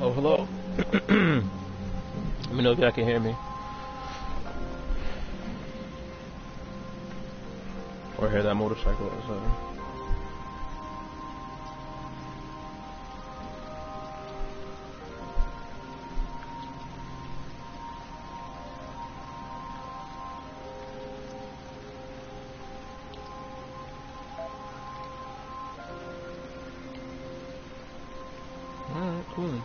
Oh, hello. Let me know if y'all can hear me. Or hear that motorcycle or something. Alright, cool.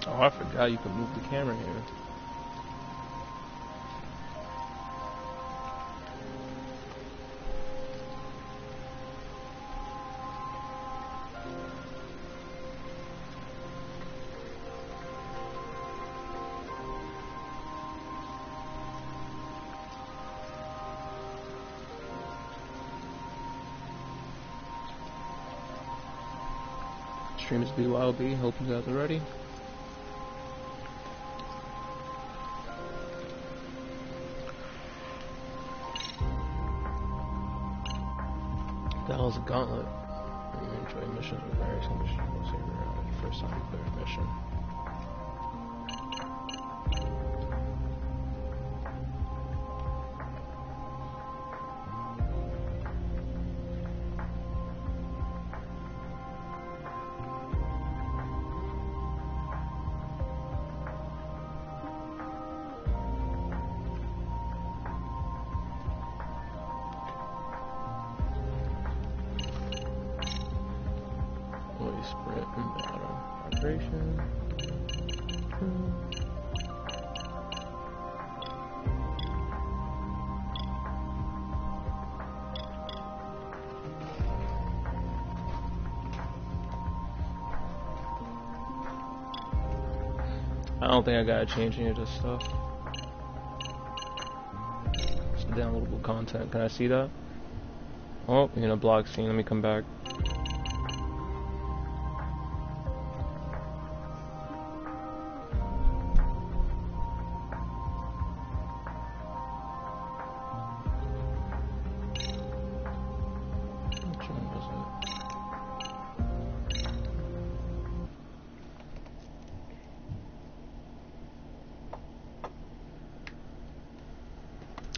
Oh, I forgot you could move the camera here. Stream is byob. Hope you guys are ready. That was a gauntlet. You enjoy missions with various conditions. First time you clear a mission. Sprint and battle. Vibration. I don't think I gotta change any of this stuff. It's downloadable content. Can I see that? Oh, you're in a block scene. Let me come back.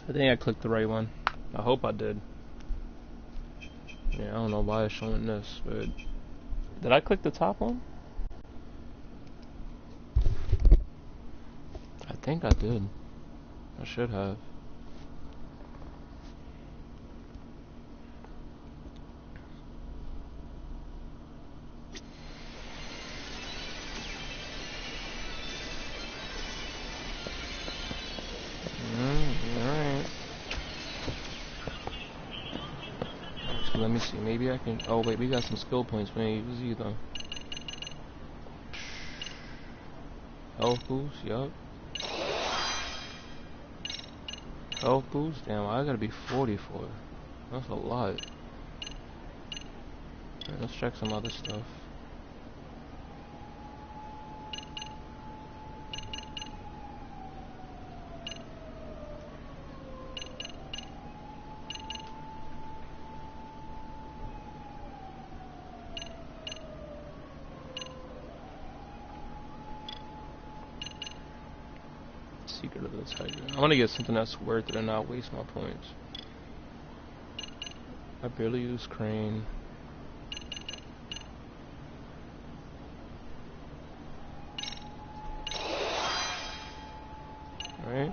I think I clicked the right one. I hope I did. Yeah, I don't know why it's showing this, but did I click the top one? I think I did. I should have. Alright. So let me see. Maybe I can. Oh, wait, we got some skill points. We ain't use either. Health boost, yup. Health boost? Damn, I gotta be 44. That's a lot. Right, let's check some other stuff. Secret of the Tiger. I want to get something that's worth it and not waste my points. I barely use crane. Alright.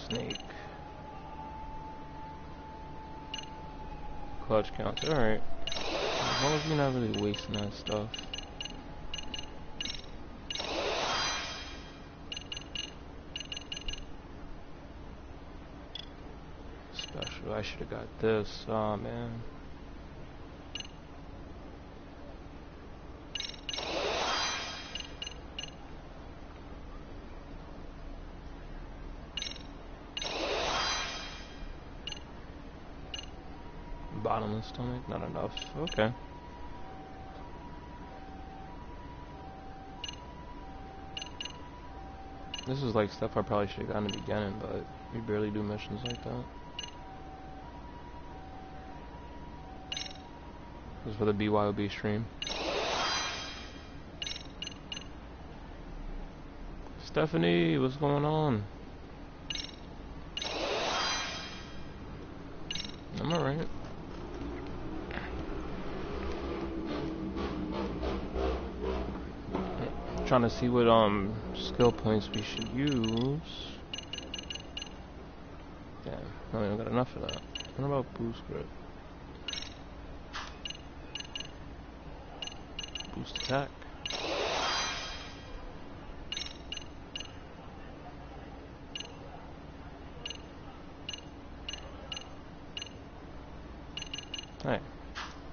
Snake. Clutch counts. Alright. As long as you're not really wasting that stuff. Special. I should have got this. Oh man. Bottomless stomach, not enough. Okay. This is like stuff I probably should have gotten in the beginning, but we barely do missions like that. This is for the BYOB stream. Stephanie, what's going on? I'm alright. Trying to see what skill points we should use. Damn, I don't got enough of that. What about boost grip? Boost attack. Hey,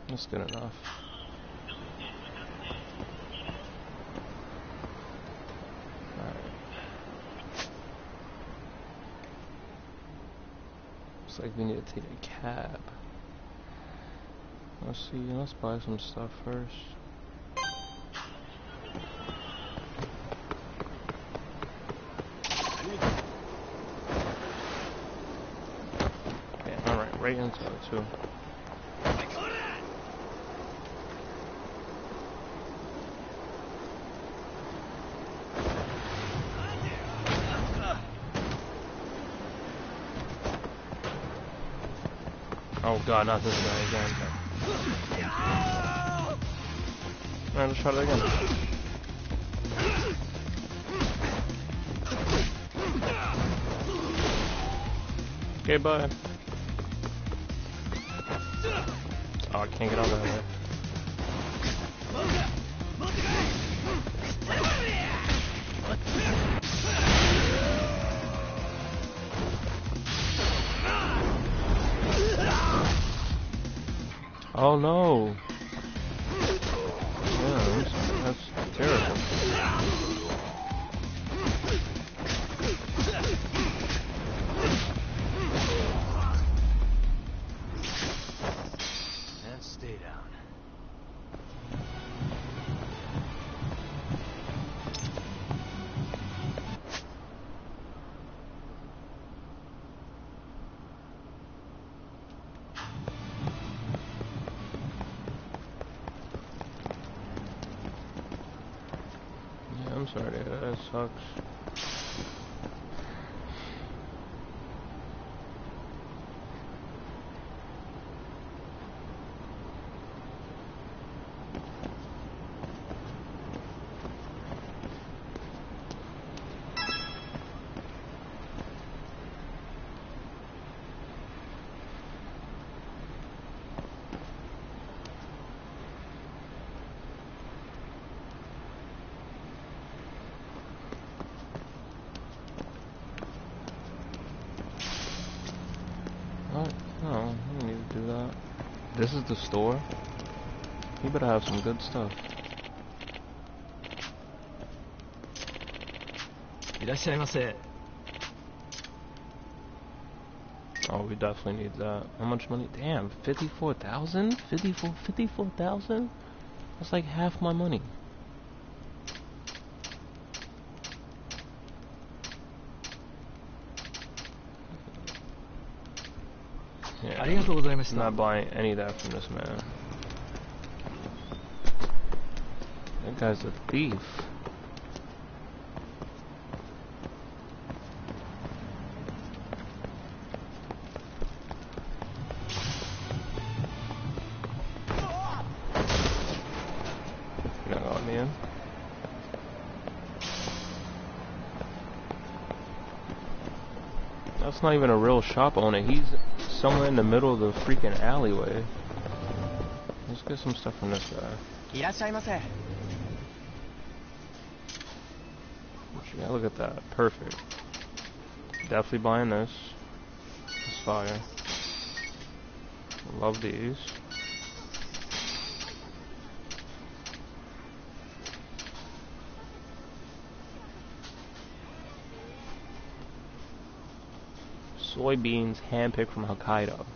that's good enough. Looks like we need to take a cab. Let's see, let's buy some stuff first. Yeah, alright, right into it too. Oh god, not this guy again. Alright, let's try that again. Okay, bye. Oh, I can't get out of there. Oh no! Yeah, that's terrible. And stay down. I'm sorry, that sucks. What? No, you don't need to do that. This is the store? You better have some good stuff. Oh, we definitely need that. How much money? Damn, 54,000? 54,000? That's like half my money. Yeah, I'm not buying any of that from this man. That guy's a thief. You're not gonna let me in? That's not even a real shop owner. He's somewhere in the middle of the freaking alleyway. Let's get some stuff from this guy. Yeah, look at that. Perfect. Definitely buying this. It's fire. Love these. Soybeans handpicked from Hokkaido.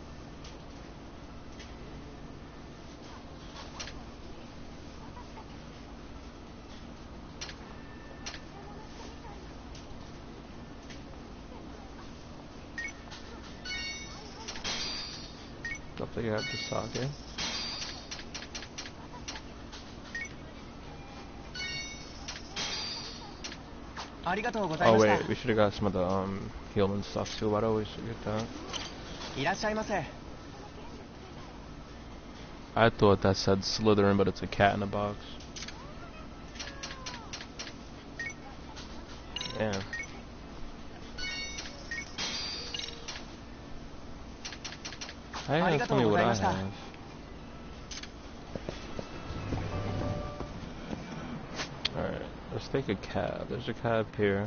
Stuff that you have to sock in. Oh wait, we should have got some of the healing stuff too. I'd always forget that. I thought that said Slytherin, but it's a cat in a box. Yeah. Hey, tell me what I have. Alright, let's take a cab. There's a cab here.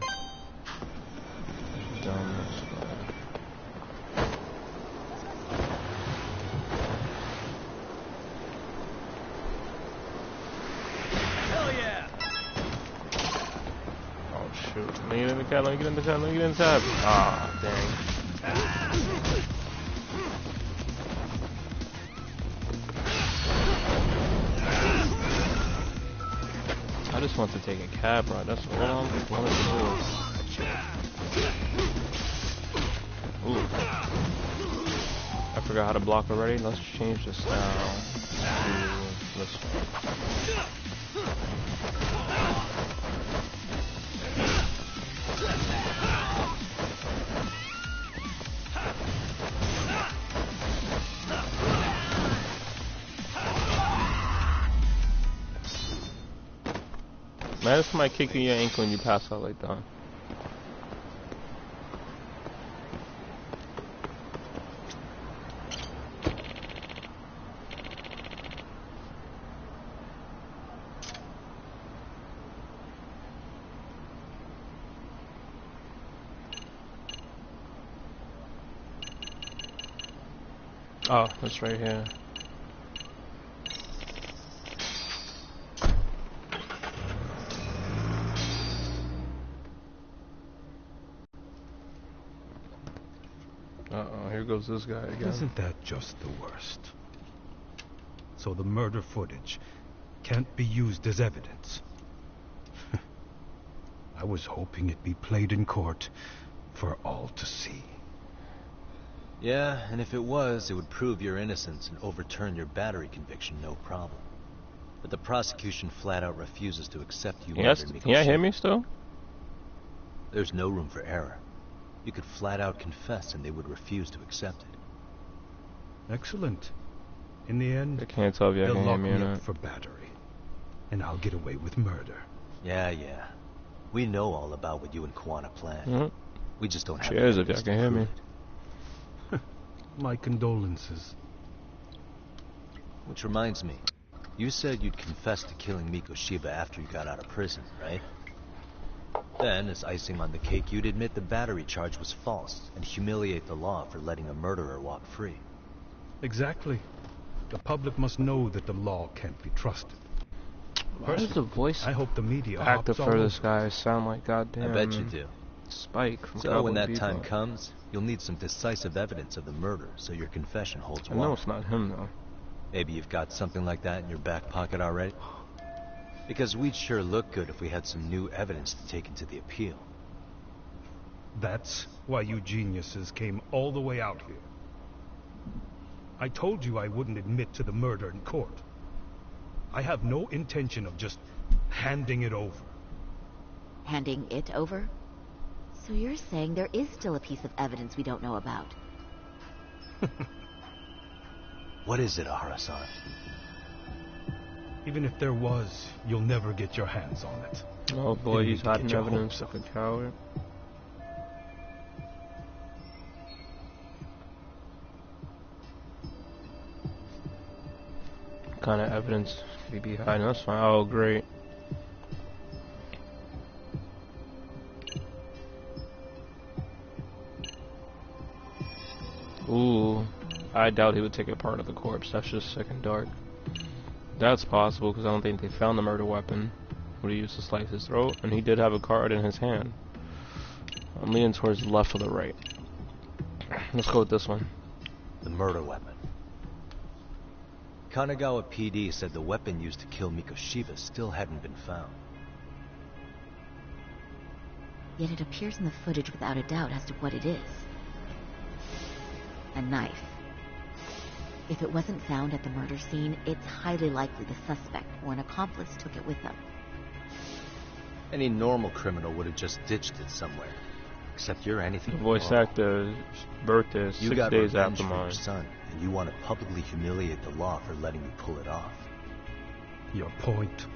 Down this way. Hell yeah! Oh shoot. Let me get in the cab, let me get in the cab, let me get in the cab. Ah, dang. I just want to take a cab ride, that's all I wanted to do. Ooh. I forgot how to block already. Let's change this now to this one. Man, this might kick you in your ankle when you pass out like that. Oh, that's right here. Uh-oh, here goes this guy again. Isn't that just the worst? So the murder footage can't be used as evidence. I was hoping it'd be played in court for all to see. Yeah, and if it was, it would prove your innocence and overturn your battery conviction, no problem. But the prosecution flat out refuses to accept you murdered Miko. Can you hear me still? There's no room for error. You could flat out confess and they would refuse to accept it. Excellent. In the end, I can't tell if you they'll can hear lock me me or up not. for battery, and I'll get away with murder. Yeah. We know all about what you and Kwana planned. Mm-hmm. We just don't have Cheers if evidence you to can hear prove me. it. My condolences. Which reminds me, you said you'd confess to killing Miko Shiba after you got out of prison, right? Then, as icing on the cake, you'd admit the battery charge was false and humiliate the law for letting a murderer walk free. Exactly. The public must know that the law can't be trusted. Why does the voice I hope the media actor hops all for this over. guy sound like goddamn I bet you do. Spike from So when Cowboy that time Bebop? comes, you'll need some decisive evidence of the murder so your confession holds I know water. it's not him though. Maybe you've got something like that in your back pocket already? Because we'd sure look good if we had some new evidence to take into the appeal. That's why you geniuses came all the way out here. I told you I wouldn't admit to the murder in court. I have no intention of just handing it over. Handing it over? So you're saying there is still a piece of evidence we don't know about? What is it, Ahara-san? Even if there was, you'll never get your hands on it. Oh boy, Didn't he's need to hiding get your evidence hopes like a up. coward. What kind of evidence could he be hiding? That's fine. Oh, great. Ooh, I doubt he would take apart of the corpse. That's just sick and dark. That's possible because I don't think they found the murder weapon. What he used to slice his throat, and he did have a card in his hand. I'm leaning towards the left or the right. Let's go with this one. The murder weapon. Kanagawa PD said the weapon used to kill Miko Shiba still hadn't been found. Yet it appears in the footage without a doubt as to what it is. A knife. If it wasn't found at the murder scene, it's highly likely the suspect or an accomplice took it with them. Any normal criminal would have just ditched it somewhere. Except you're anything The but voice normal. actor's birthday is You 6 got days revenge after for your mine. son, and you want to publicly humiliate the law for letting you pull it off. Your point?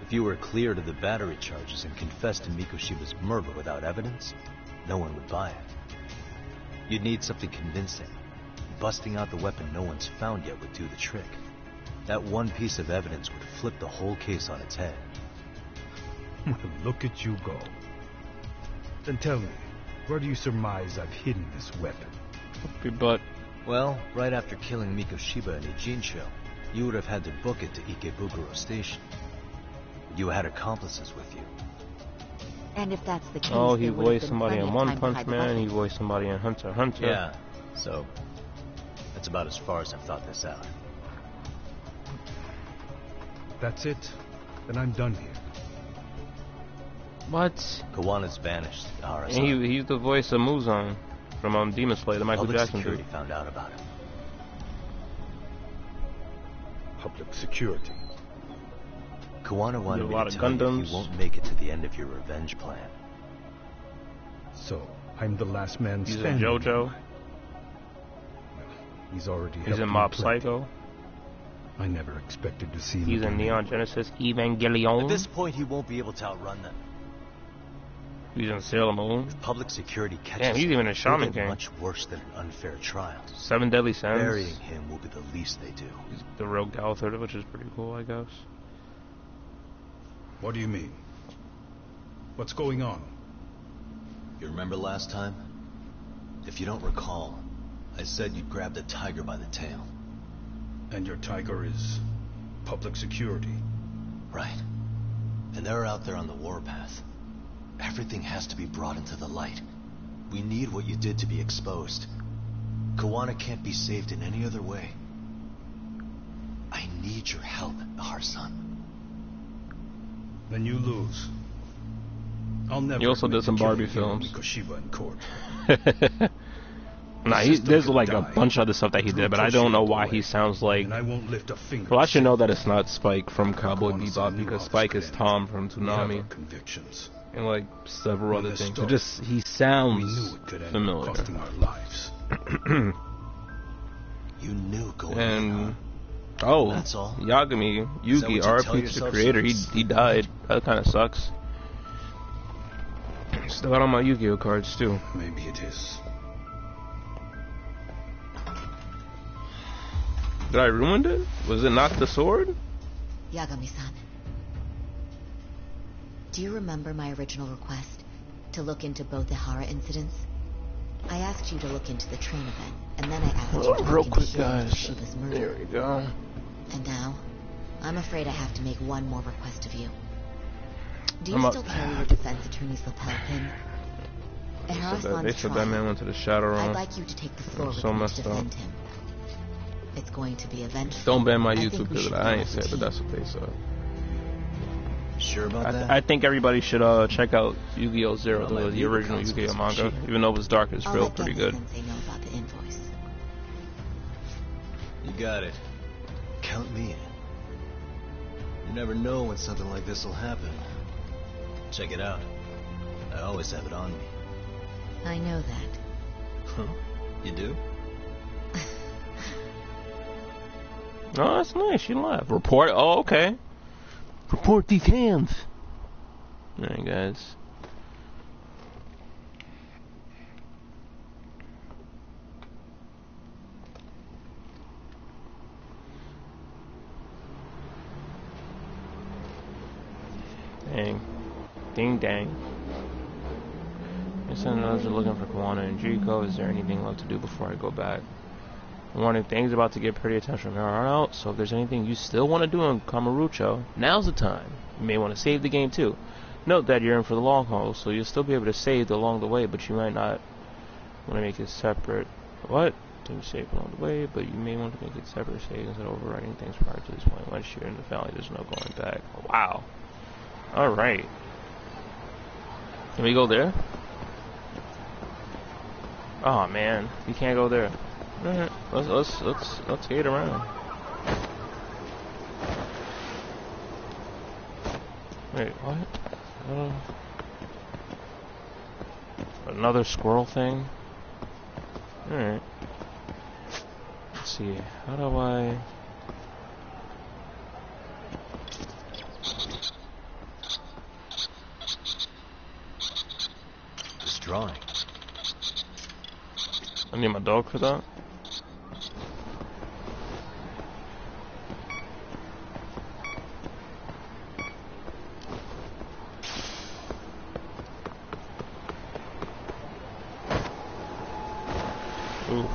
If you were cleared of the battery charges and confessed to Mikoshiba's murder without evidence, no one would buy it. You'd need something convincing. Busting out the weapon no one's found yet would do the trick. That one piece of evidence would flip the whole case on its head. Well, look at you go. Then tell me, where do you surmise I've hidden this weapon? Good butt. Well, right after killing Mikoshiba and Ijincho, you would have had to book it to Ikebukuro Station. You had accomplices with you. And if that's the case, Oh, he there would have voiced been somebody plenty in of One time to Punch hide the Man, he weapon. voiced somebody in Hunter x Hunter. Yeah, so that's about as far as I've thought this out. That's it? Then I'm done here. What? Kawana's vanished, Yahara. And he's the voice of Muzan from Demon Slayer, the Michael Public Jackson security dude. found out about him. Public security. Kawana wanted a me lot to of tell you Gundams. you won't make it to the end of your revenge plan. So, I'm the last man He's in standing. JoJo. He's already He's helped in me Mob plenty. Psycho. I never expected to see him He's in again. Neon Genesis At Evangelion. this point, he won't be able to outrun them. He's in Sailor Moon. If public security catches Damn, he's him, even in Shaman he'll get King. much worse than an unfair trial. 7 Deadly Sins. Burying him will be the least they do. He's the real Gauthor, which is pretty cool, I guess. What do you mean? What's going on? You remember last time? If you don't recall, I said you'd grab the tiger by the tail. And your tiger is public security. Right. And they're out there on the warpath. Everything has to be brought into the light. We need what you did to be exposed. Kawana can't be saved in any other way. I need your help, Har-san. Then you lose. I'll never. He also admit did some to killing Barbie Hiro films. Mikoshiba in court. Nah, there's like a bunch of other stuff that he did, but I don't know why he sounds like... And I won't lift a finger. Well, I should know that it's not Spike from Cowboy Kawana Bebop, knew because all Spike this is could Tom end. from We have our Toonami, convictions. and like several When other this things. It started, just, he We sounds knew it could end up familiar. costing our lives. You knew going in, And... huh? Oh, That's all. Yagami, Is that Yugi, what you tell RP to the yourself creator, he sometimes? died. That kind of sucks. Still got all my Yu-Gi-Oh cards too. Maybe it is. Did I ruin it? Was it not the sword? Yagami-san. Do you remember my original request to look into both the Hara incidents? I asked you to look into the train event, and then I asked you to Oh, real look quick, into Hiro guys. Mikoshiba's murder. There we go. And now, I'm afraid I have to make one more request of you. Do you I'm up. still carry your defense attorney's lapel pin? At They Hara-san's said that man trial, went to the Shadow I'd Realm. like you to take the floor with So me to messed up. defend him. It's going to be eventful. Don't ban my I think YouTube we because should I go ain't as a said, but team. that's what they said. Sure about that? I think everybody should check out Yu-Gi-Oh! Zero, Well, my the legal original counsel Yu-Gi-Oh! is manga. cheating. Even though it was dark, it's I'll real let pretty Genki good. Sensei know about the invoice. You got it. Count me in. You never know when something like this will happen. Check it out. I always have it on me. I know that. Huh? You do? Oh, that's nice. You laugh. Report. Oh, okay. Report these hands. Alright, guys. Dang. Ding dang. Guess I know they're looking for Kawana and Jiko. Is there anything left to do before I go back? Warning, things about to get pretty attention from here on out, so if there's anything you still want to do in Kamurocho, now's the time. You may want to save the game too. Note that you're in for the long haul, so you'll still be able to save along the way, but you might not want to make it separate. What? To save along the way, but you may want to make it separate save instead of overwriting things prior to this point. Once you're in the valley, there's no going back. Wow. Alright. Can we go there? Oh man, we can't go there. Alright, let's skate around. Wait, what? Another squirrel thing? Alright. Let's see, how do I... This drawing. I need my dog for that? Oof.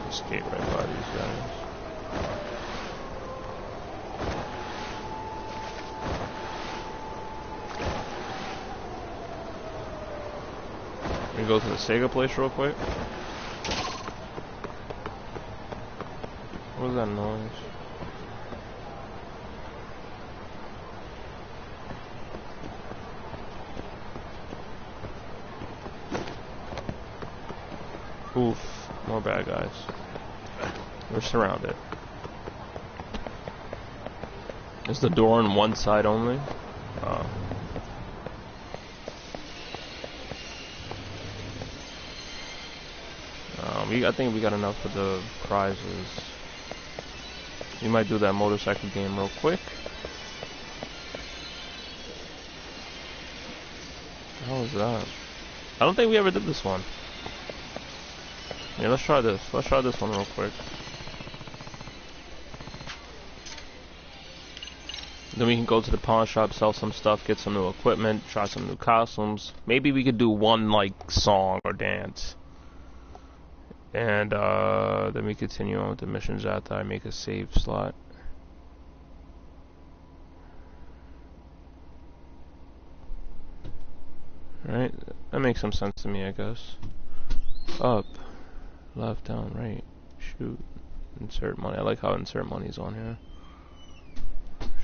Escape right by these guys. We go to the Sega place real quick. What was that noise? Oof, more bad guys. We're surrounded. Is the door on one side only? I think we got enough for the prizes. We might do that motorcycle game real quick. How was that? I don't think we ever did this one. Yeah, let's try this. Let's try this one real quick. Then we can go to the pawn shop, sell some stuff, get some new equipment, try some new costumes. Maybe we could do one, like, song or dance. And, then we continue on with the missions after I make a save slot. Alright, that makes some sense to me, I guess. Up, left, down, right, shoot, insert money. I like how insert money is on here.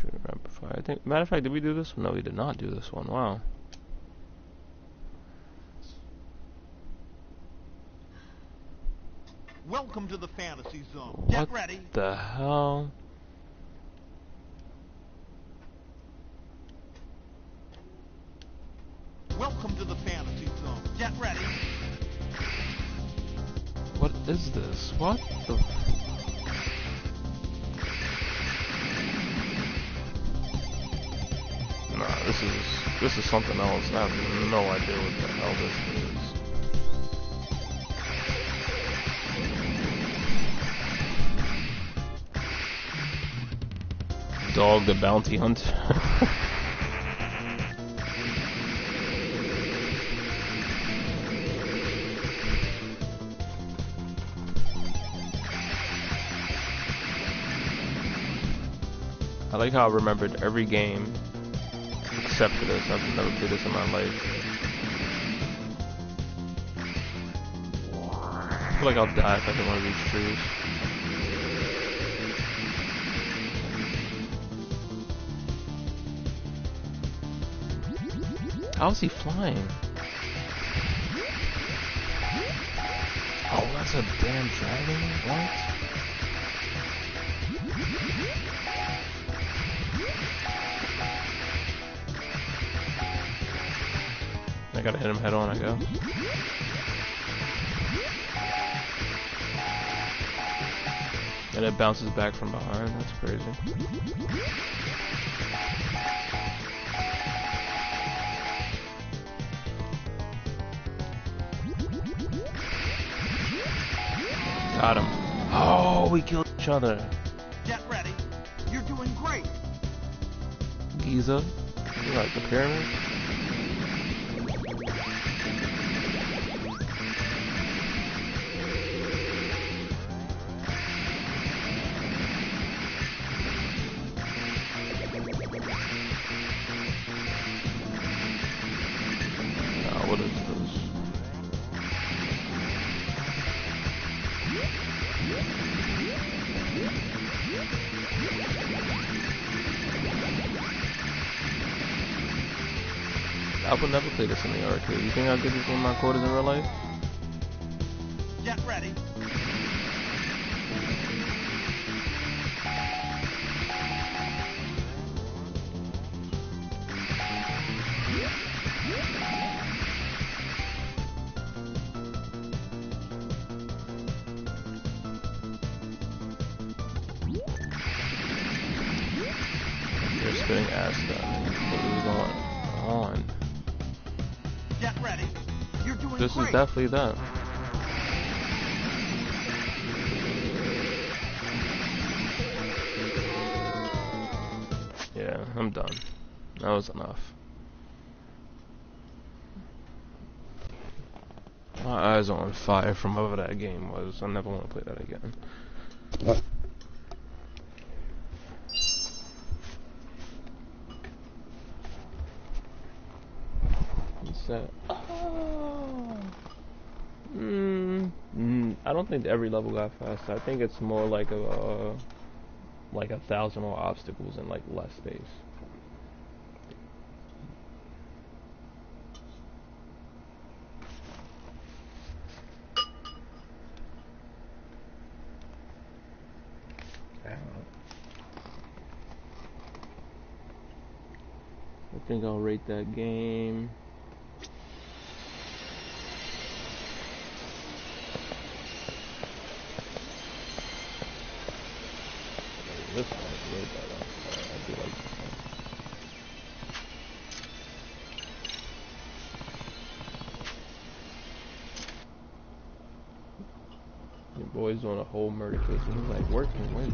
Shoot, rapid fire. I think, matter of fact, did we do this one? No, we did not do this one. Wow. Welcome to the fantasy zone. What Get ready. the hell? Welcome to the fantasy zone. Get ready. What is this? What the? Nah, this is something else. I have no idea what the hell this is. Dog the bounty hunter. I like how I remembered every game except for this. I've never played this in my life. I feel like I'll die if I hit one of these trees. How's he flying? Oh, that's a damn dragon? What? I gotta hit him head on, I go. And it bounces back from behind, that's crazy. Got him. Oh, we killed each other. Get ready. You're doing great. Giza. You like the pyramid? What is this? I would never play this in the arcade. You think I'll get this in my quarters in real life? Get ready. getting asked that. What is going on? Get ready. You're doing This great. is definitely that. Yeah, I'm done. That was enough. My eyes are on fire from whatever that game was. I never want to play that again. What's that? Oh. I don't think every level got faster. I think it's more like a 1,000 more obstacles and like less space. I think I'll rate that game. This one is really better. I do like this one. Your boy's doing a whole murder case and he's like, work and wait.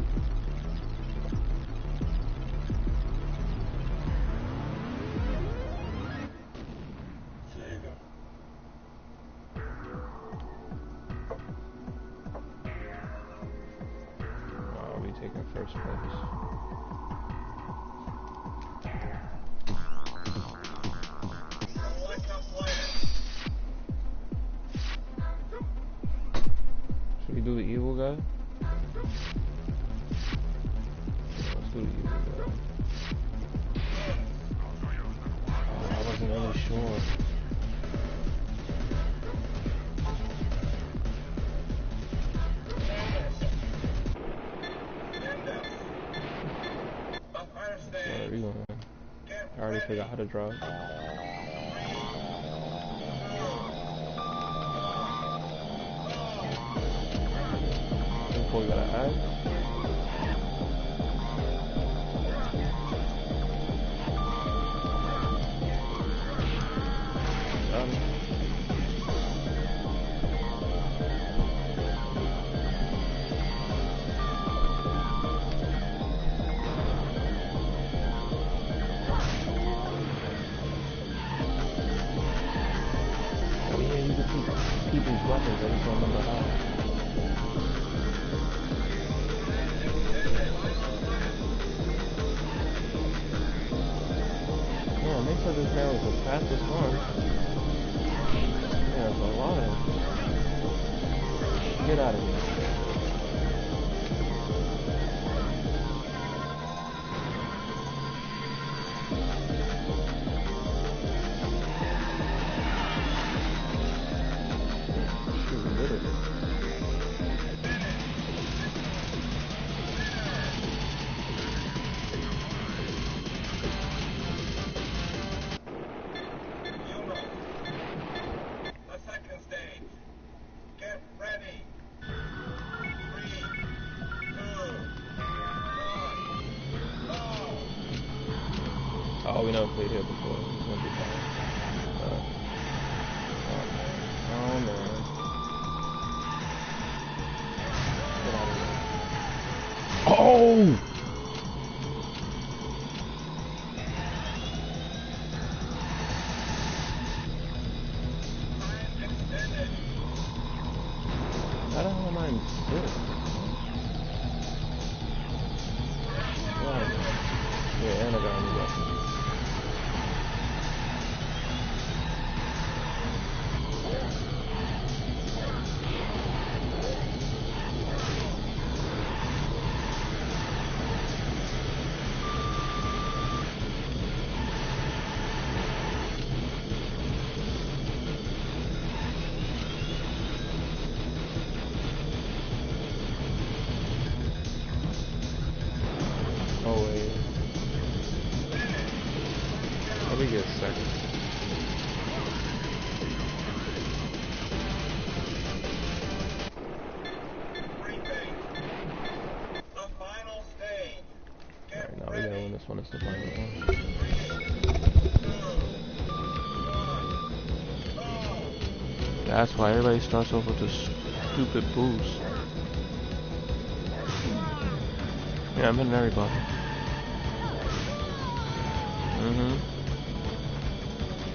I'll be taking first place. Should we do the evil guy? Let's do the evil guy. Oh, I wasn't really sure. Where are we going? I already forgot how to drive. Before we gotta add. People's weapons, I just don't remember how. Yeah, they said this man was the fastest one. Yeah, it's a lot of them. Get out of here. Oh, we never played here before. It's gonna be fun. Oh man. Get out of here. Oh! How the hell am I in sixth? Yeah, and I got a new weapon. That's the final one. That's why everybody starts off with this stupid boost. Yeah, I'm hitting everybody.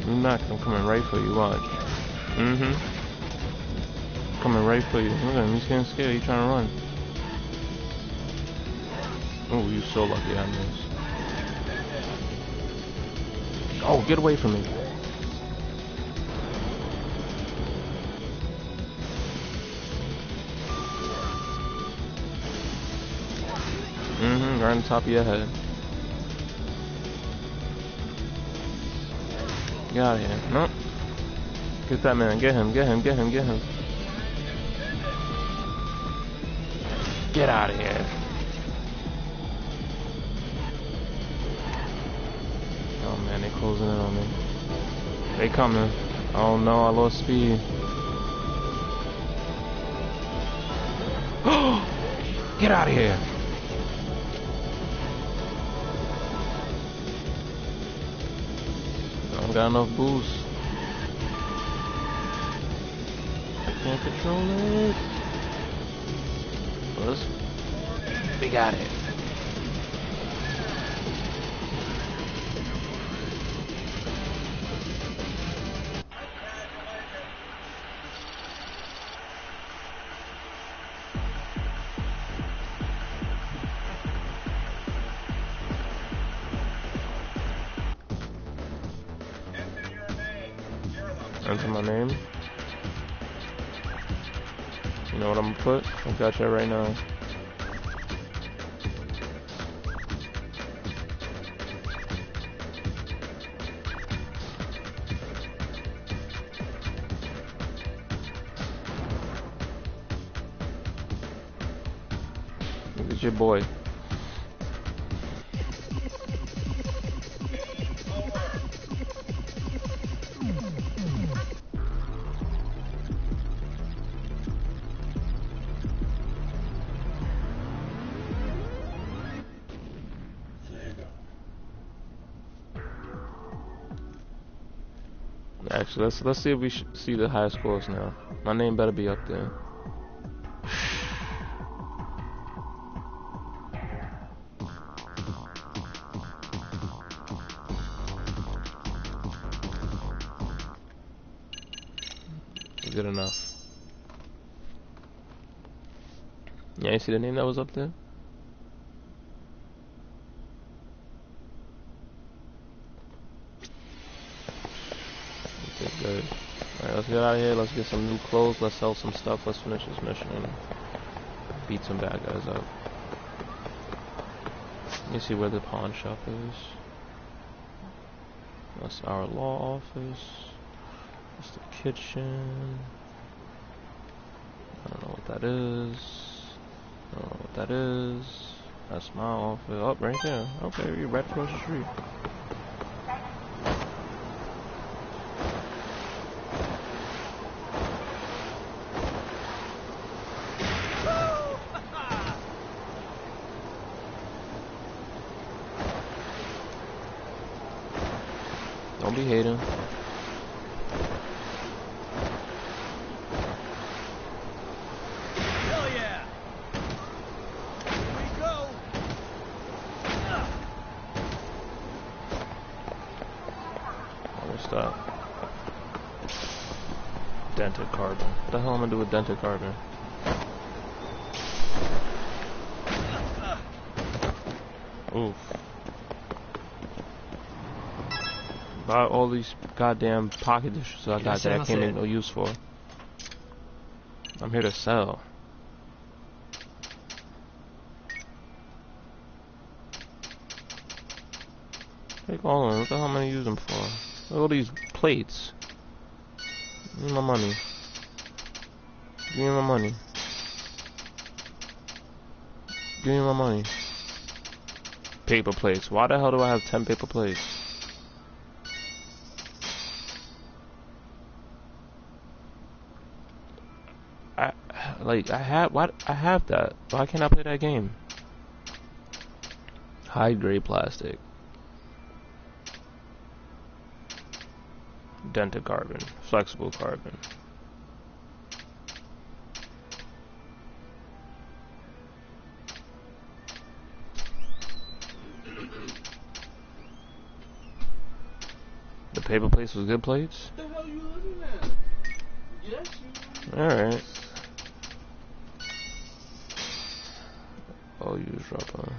I'm not. I'm coming right for you, watch. Coming right for you. Look at him, he's getting scared, he's trying to run. Oh, you so lucky I missed. Oh, get away from me. Right on top of your head. Get out of here. Nope. Get that man. Get him. Get him. Get him. Get him. Get out of here. Oh man, they closing in on me. They coming. Oh no, I lost speed. Get out of here. I don't got enough boost. I can't control it. We got it. Enter my name. You know what I'm gonna put? I got you right now. Look at your boy. Actually, let's see if we should see the high scores now. My name better be up there. Good enough. Yeah, you see the name that was up there? Okay, good. Alright, let's get out of here. Let's get some new clothes. Let's sell some stuff. Let's finish this mission and beat some bad guys up. Let me see where the pawn shop is. That's our law office. That's the kitchen. I don't know what that is. I don't know what that is. That's my office. Oh, right there. Okay, you're right across the street. Don't be hating. Hell yeah! Here we go! What's that? Dented carbon. What the hell am I gonna do with dented carbon? Oof. Buy all these goddamn pocket dishes I got that I can't make no use for. I'm here to sell. Take all of them. What the hell am I gonna use them for? Look at all these plates. Give me my money. Give me my money. Give me my money. Paper plates. Why the hell do I have 10 paper plates? I have that. Why can't I play that game? High grade plastic. dented carbon, flexible carbon. The paper plates was good plates? What the hell are you looking at? Yes, you. Alright. Oh, use rubber.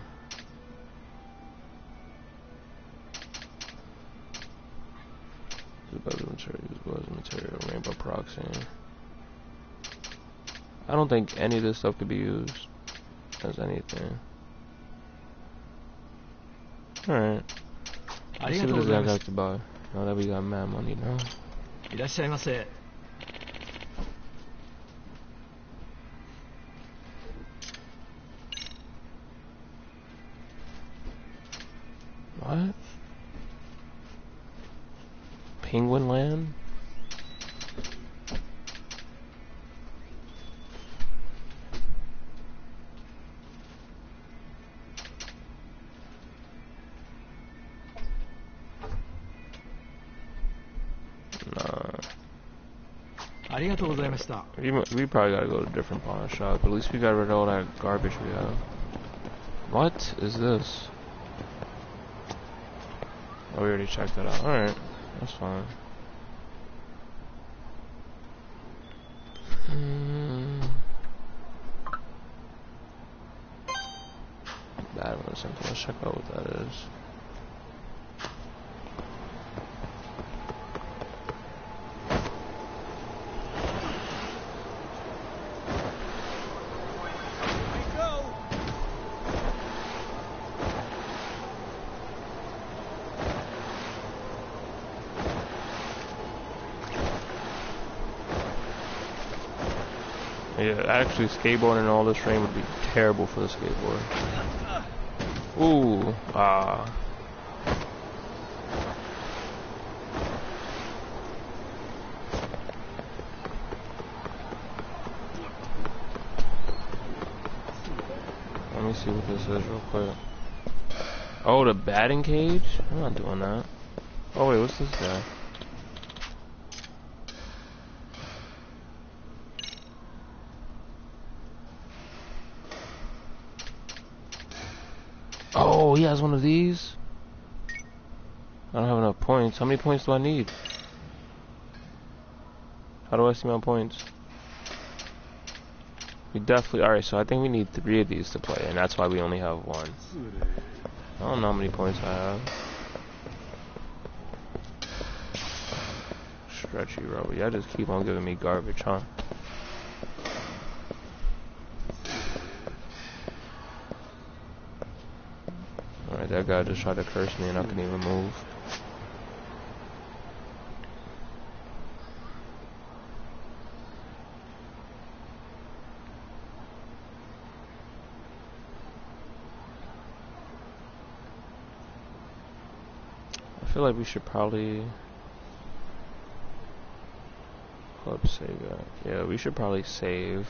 Use buzz material, use buzz material, rainbow proxy. I don't think any of this stuff could be used as anything. Alright. Let's see what this guy got to buy. Now that we got mad money now. いらっしゃいませ。 What? Penguin Land? Nah. ありがとうございました。 We probably gotta go to a different pawn shop. At least we got rid of all that garbage we have. What is this? Oh, we already checked that out. Alright, that's fine. Bad one or something. Let's check out what that is. Yeah, actually skateboarding all this rain would be terrible for the skateboard. Ooh, Let me see what this is real quick. Oh, the batting cage? I'm not doing that. Oh wait, what's this guy? Oh, he has one of these? I don't have enough points. How many points do I need? How do I see my points? We definitely... Alright, so I think we need 3 of these to play, and that's why we only have 1. I don't know how many points I have. Stretchy rubber. Y'all just keep on giving me garbage, huh? Alright, that guy just tried to curse me and I couldn't even move. I feel like we should probably... Club save that. Yeah, we should probably save.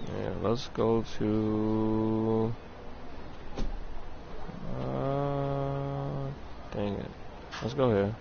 Yeah, let's go to... Dang it. Let's go here.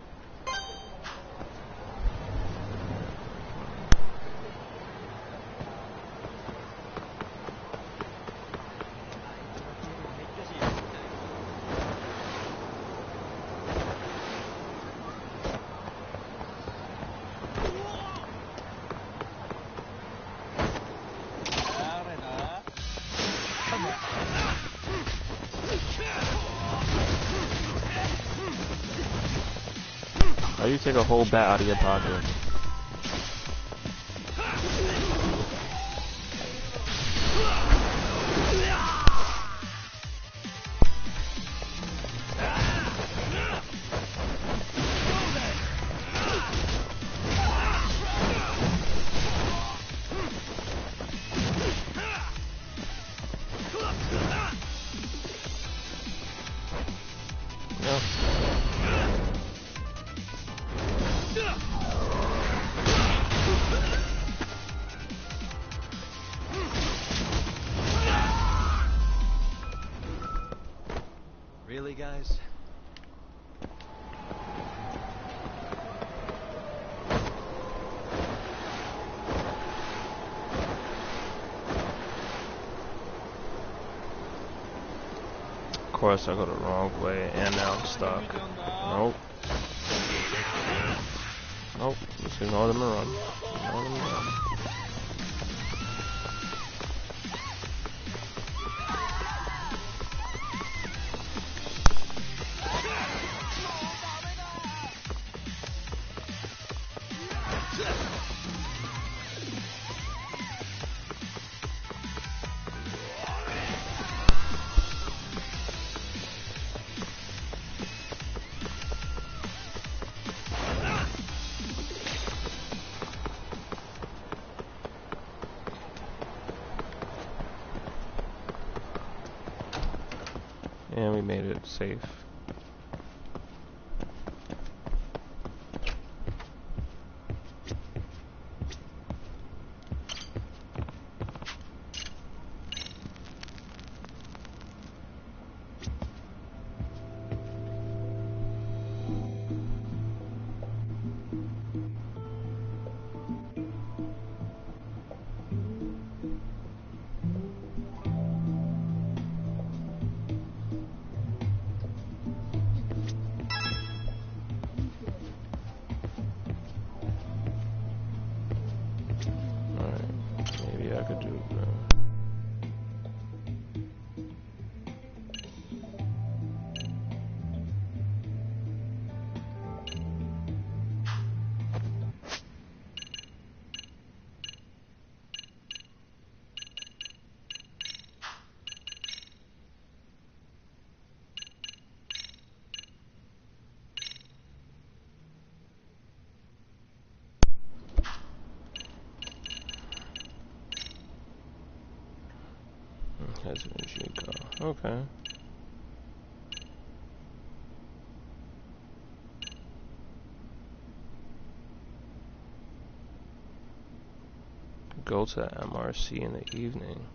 How do you take a whole bat out of your pocket? course I go the wrong way, and now I'm stuck. Nope. Nope. Just ignore them and run. Ignore them and run. And we made it safe. Maybe I could do okay. Go to MRC in the evening.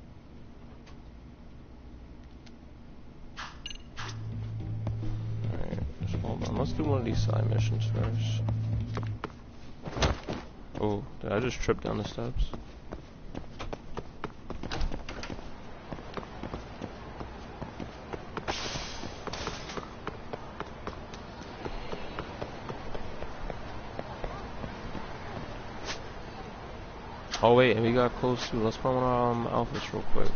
Alright, hold on. Let's do one of these side missions first. Oh, did I just trip down the steps? Oh wait, and we got close too. Let's put on Alphas real quick.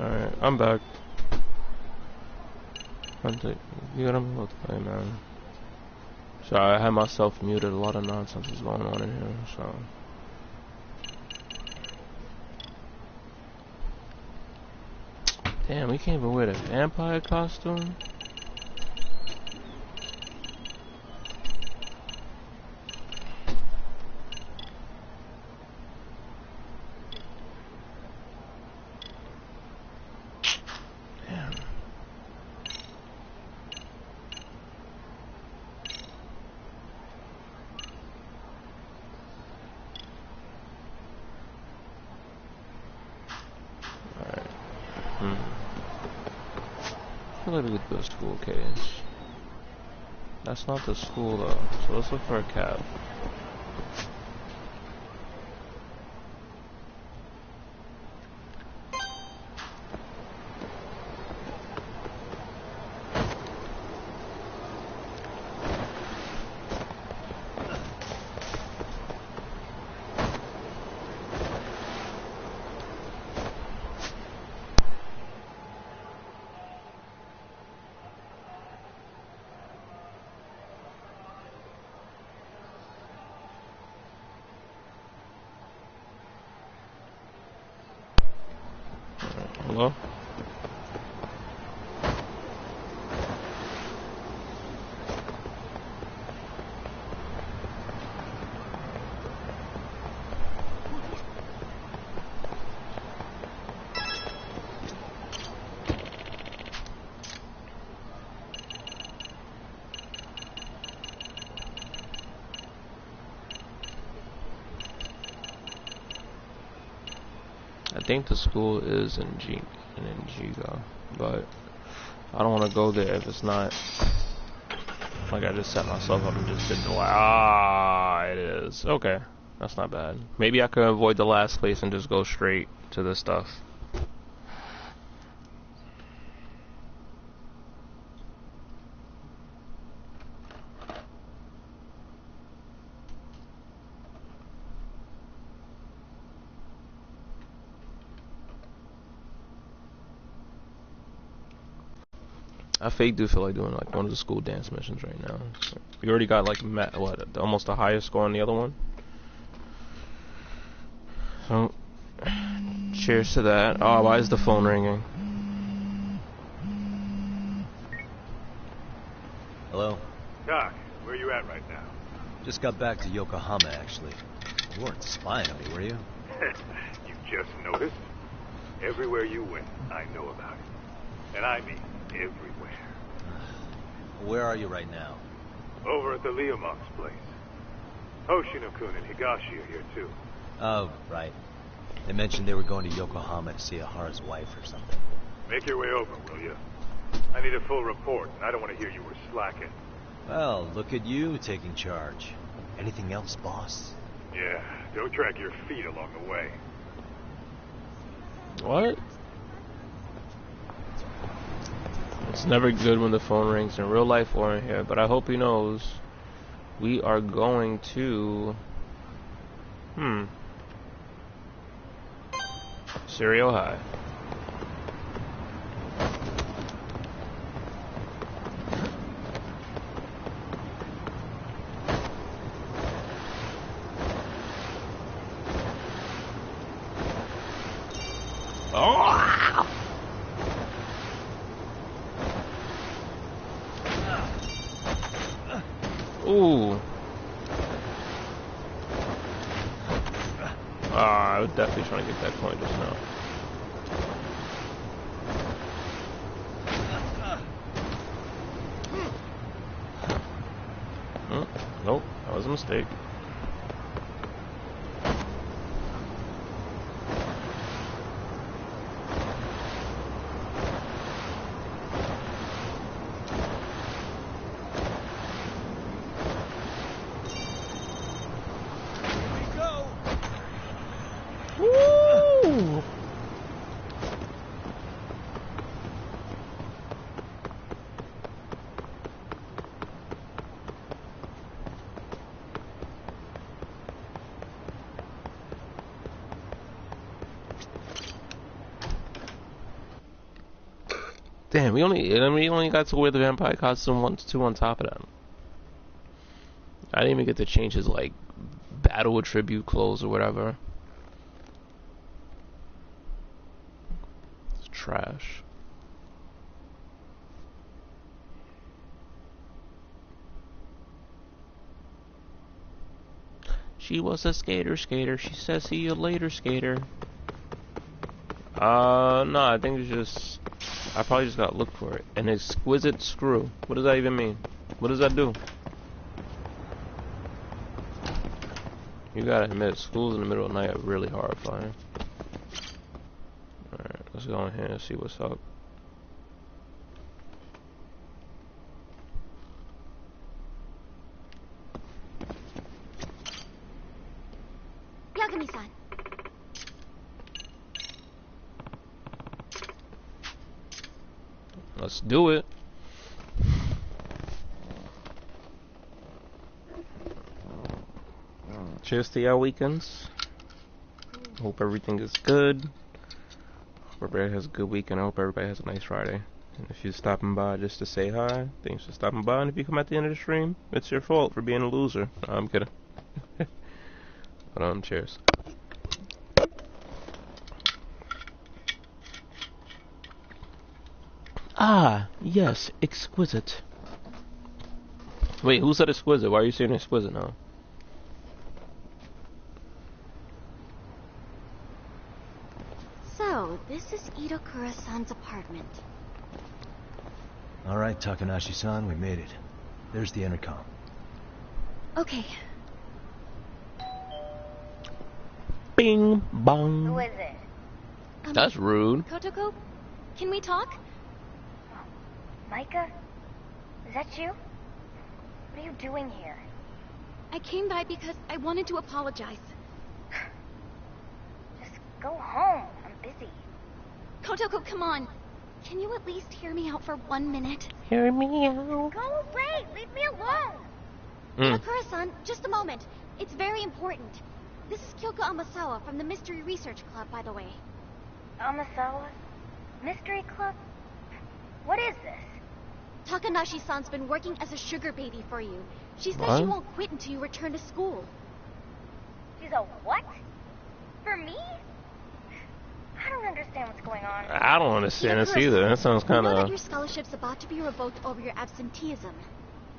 Alright, I'm back. You got me both way, man. Sorry, I had myself muted. A lot of nonsense is going on in here, so. Damn, we can't even wear the vampire costume? I feel like we could do a school case. That's not the school though, so let's look for a cab. think the school is in Giga, but I don't want to go there if it's not. Like I just set myself up and just did the it is. Okay. That's not bad. Maybe I could avoid the last place and just go straight to this stuff. I fake do feel like doing like one of the school dance missions right now. You already got like what, almost the highest score on the other one. So, cheers to that. Oh, why is the phone ringing? Hello? Doc, where you at right now? Just got back to Yokohama, actually. You weren't spying on me, were you? You just noticed? Everywhere you went, I know about it. And I mean everywhere. Where are you right now? Over at the Leomont's place. Hoshino-kun and Higashi are here too. Oh, right. They mentioned they were going to Yokohama to see Ahara's wife or something. Make your way over, will you? I need a full report, and I don't want to hear you were slacking. Well, look at you taking charge. Anything else, boss? Yeah, don't drag your feet along the way. What? It's never good when the phone rings in real life or in here, but I hope he knows we are going to Serial High. Oh! Ooh. I was definitely trying to get that coin just now. Nope, that was a mistake. Damn, we only got to wear the vampire costume two on top of that. I didn't even get to change his like battle tribute clothes or whatever. It's trash. She was a skater. She says, "See you later, skater." No, I think it's just I probably just gotta look for it. An exquisite screw. What does that even mean? What does that do? You gotta admit, schools in the middle of the night are really horrifying. Alright, let's go in here and see what's up. Yagami-san. Let's do it. Cheers to your weekends. Hope everything is good. Hope everybody has a good weekend. I hope everybody has a nice Friday. And if you're stopping by just to say hi, thanks for stopping by. And if you come at the end of the stream, it's your fault for being a loser. No, I'm kidding. But cheers. Ah, yes, exquisite. Wait, who said exquisite? Why are you saying exquisite now? So, this is Itokura-san's apartment. Alright, Takanashi-san, we made it. There's the intercom. Okay. Bing bong. Who is it? That's rude. Kotoko, can we talk? Micah? Is that you? What are you doing here? I came by because I wanted to apologize. Just go home. I'm busy. Kotoko, come on. Can you at least hear me out for 1 minute? Hear me out. Go away! Leave me alone! Itakura-san, just a moment. It's very important. This is Kyoko Amasawa from the Mystery Research Club, by the way. Amasawa? Mystery Club? What is this? Takanashi-san's been working as a sugar baby for you. She says What? she won't quit until you return to school. She's a what? For me? I don't understand what's going on. I don't understand this Itakura-san, either. That sounds you kind know that of... your scholarship's about to be revoked over your absenteeism.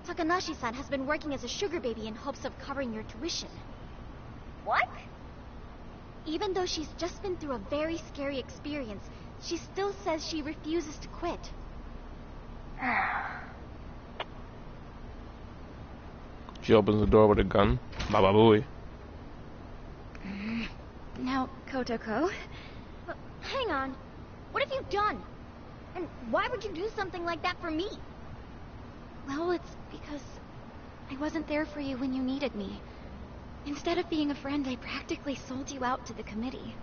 Takanashi-san has been working as a sugar baby in hopes of covering your tuition. What? Even though she's just been through a very scary experience, she still says she refuses to quit. She opens the door with a gun. Baba booey. Now, Kotoko... Hang on. What have you done? And why would you do something like that for me? Well, it's because I wasn't there for you when you needed me. Instead of being a friend, I practically sold you out to the committee.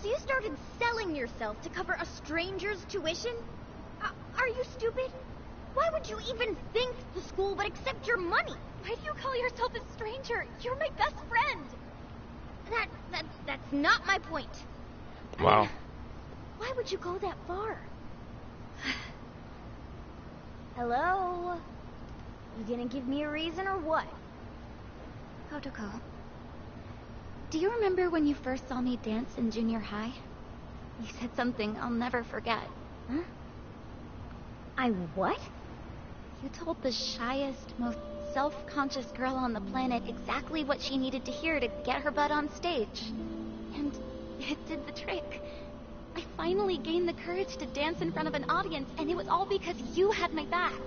So you started selling yourself to cover a stranger's tuition? Are you stupid? Why would you even think the school would accept your money? Why do you call yourself a stranger? You're my best friend. That's not my point. Wow. Why would you go that far? Hello? You gonna give me a reason or what? Kotoko, do you remember when you first saw me dance in junior high? You said something I'll never forget. Huh? I what? You told the shyest, most self-conscious girl on the planet exactly what she needed to hear to get her butt on stage. And it did the trick. I finally gained the courage to dance in front of an audience, and it was all because you had my back.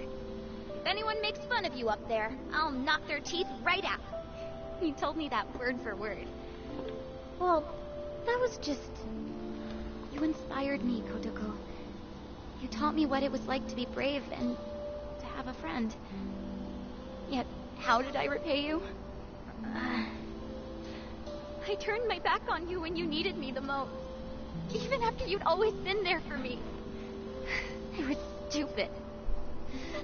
If anyone makes fun of you up there, I'll knock their teeth right out. You told me that word for word. Well, that was just... You inspired me, Kotoko. You taught me what it was like to be brave and to have a friend. Yet, how did I repay you? I turned my back on you when you needed me the most. Even after you'd always been there for me. I was stupid.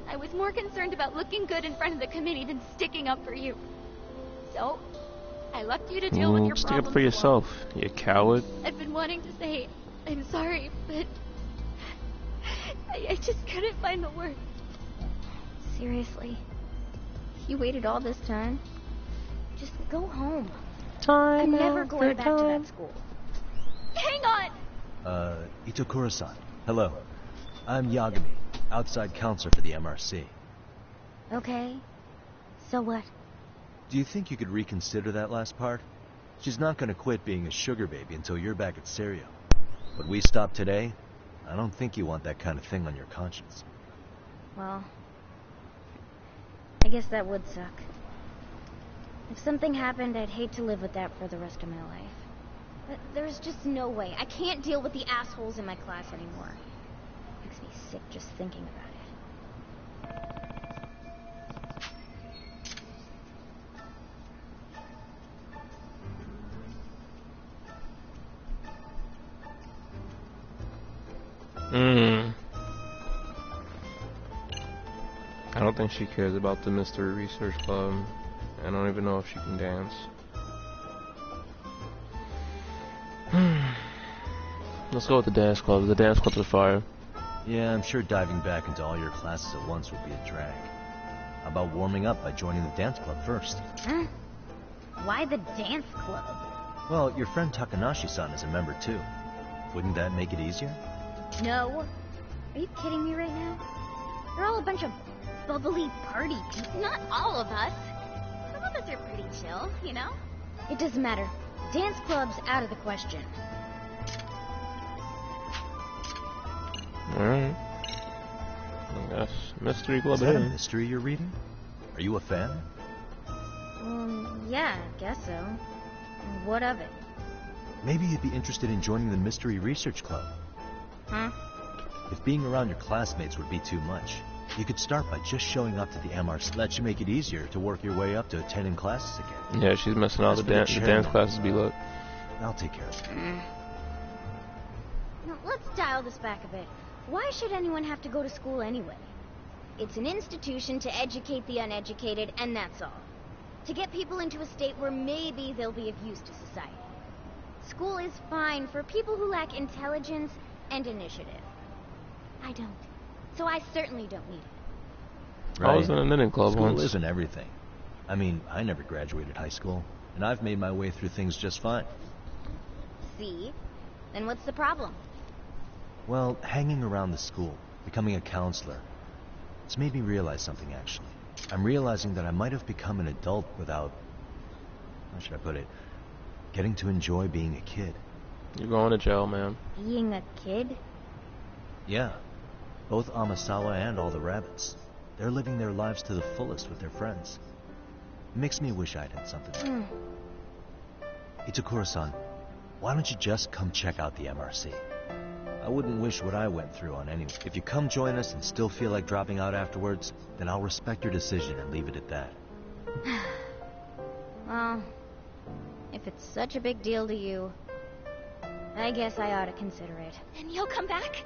I was more concerned about looking good in front of the committee than sticking up for you. So, I left you to deal with your Stick problems up for yourself, alone. you coward. I've been wanting to say, I'm sorry, but... I just couldn't find the words. Seriously? You waited all this time? Just go home. Time I'm never going back to that school. Hang on! Itakura-san. Hello. I'm Yagami, outside counselor for the MRC. Okay. So what? Do you think you could reconsider that last part? She's not gonna quit being a sugar baby until you're back at Serio. But we stop today, I don't think you want that kind of thing on your conscience. Well, I guess that would suck. If something happened, I'd hate to live with that for the rest of my life. But there's just no way. I can't deal with the assholes in my class anymore. Makes me sick just thinking about it. I don't think she cares about the Mystery Research Club. I don't even know if she can dance. Let's go with the dance club. The dance club's a fire. Yeah, I'm sure diving back into all your classes at once would be a drag. How about warming up by joining the dance club first? Huh? Why the dance club? Well, your friend Takanashi-san is a member too. Wouldn't that make it easier? No. Are you kidding me right now? They're all a bunch of bubbly party people. Not all of us. Some of us are pretty chill, you know? It doesn't matter. Dance club's out of the question. Alright. I guess Mystery Club Is that a is. mystery you're reading? Are you a fan? Yeah, I guess so. What of it? Maybe you'd be interested in joining the Mystery Research Club. Huh? If being around your classmates would be too much, you could start by just showing up to the MRC. That should make it easier to work your way up to attending classes again. Yeah, she's missing all the dance classes be lit. I'll take care of it. Now, let's dial this back a bit. Why should anyone have to go to school anyway? It's an institution to educate the uneducated, and that's all. To get people into a state where maybe they'll be of use to society. School is fine for people who lack intelligence and initiative. I don't. So I certainly don't need it. I was in a knitting club School once. isn't everything. I mean, I never graduated high school, and I've made my way through things just fine. See? Then what's the problem? Well, hanging around the school, becoming a counselor, it's made me realize something, actually. I'm realizing that I might have become an adult without, how should I put it, getting to enjoy being a kid. You're going to jail, man. Being a kid? Yeah, both Amasawa and all the rabbits. They're living their lives to the fullest with their friends. It makes me wish I'd had something like that. Itakura-san, why don't you just come check out the MRC? I wouldn't wish what I went through on anyone. If you come join us and still feel like dropping out afterwards, then I'll respect your decision and leave it at that. Well, if it's such a big deal to you, I guess I ought to consider it. And you'll come back?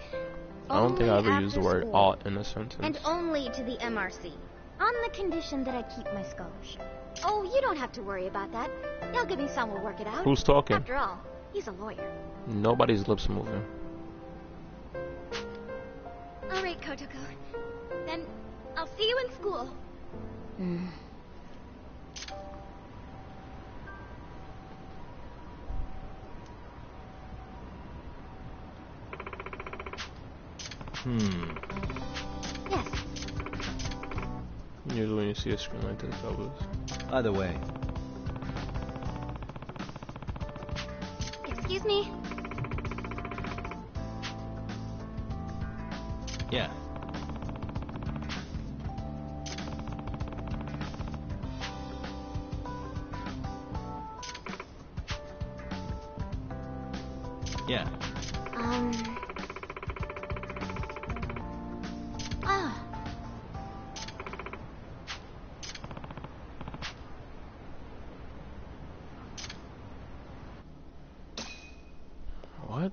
I don't think I Only ever used the after word school. ought in a sentence. And only to the MRC. On the condition that I keep my scholarship. Oh, you don't have to worry about that. Yagami-san will work it out. Who's talking? After all, he's a lawyer. Nobody's lips moving. All right, Kotoko. Then I'll see you in school. Yes. Usually when you see a screen like this, I was... Either way, Excuse me? yeah. Yeah. Ah. What?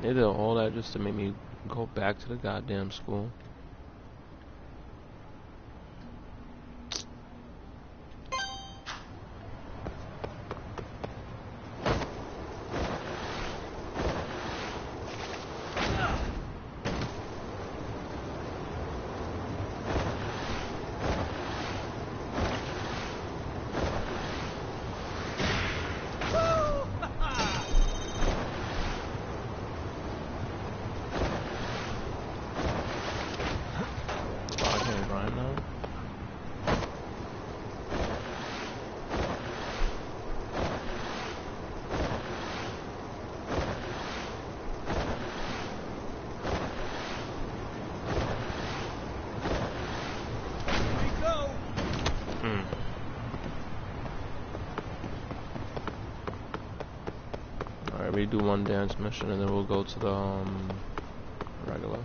They did all that just to make me go back to the goddamn school. Alright, we do one dance mission and then we'll go to the regular.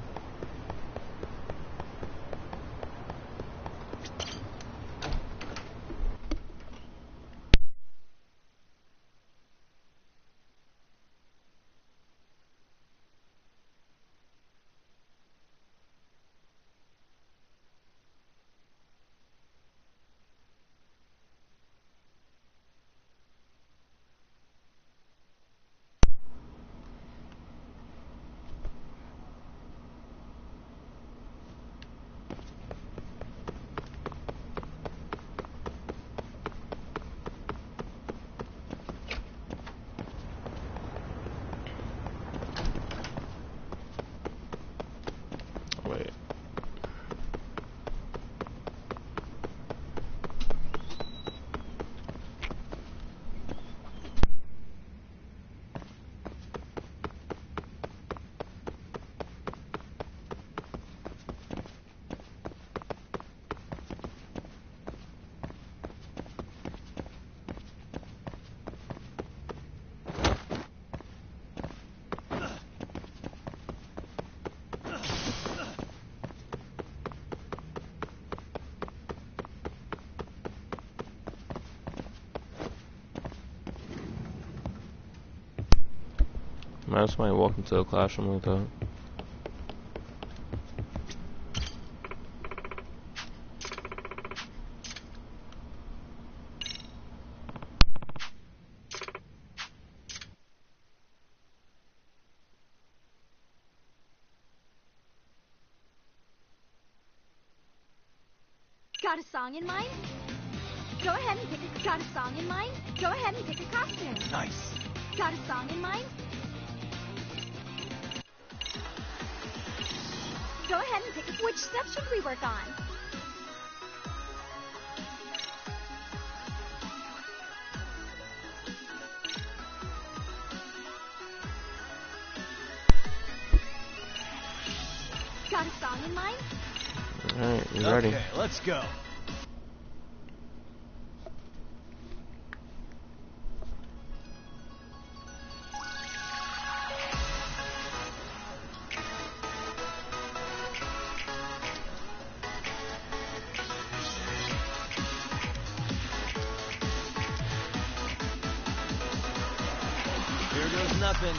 Imagine somebody walk into a classroom like that. Got a song in mind? Go ahead and pick a... Got a song in mind? Go ahead and pick a costume. Nice. Got a song in mind? Go ahead and pick a... Which step should we work on? Got a song in mind? Alright, you ready? Okay, let's go. Here goes nothing.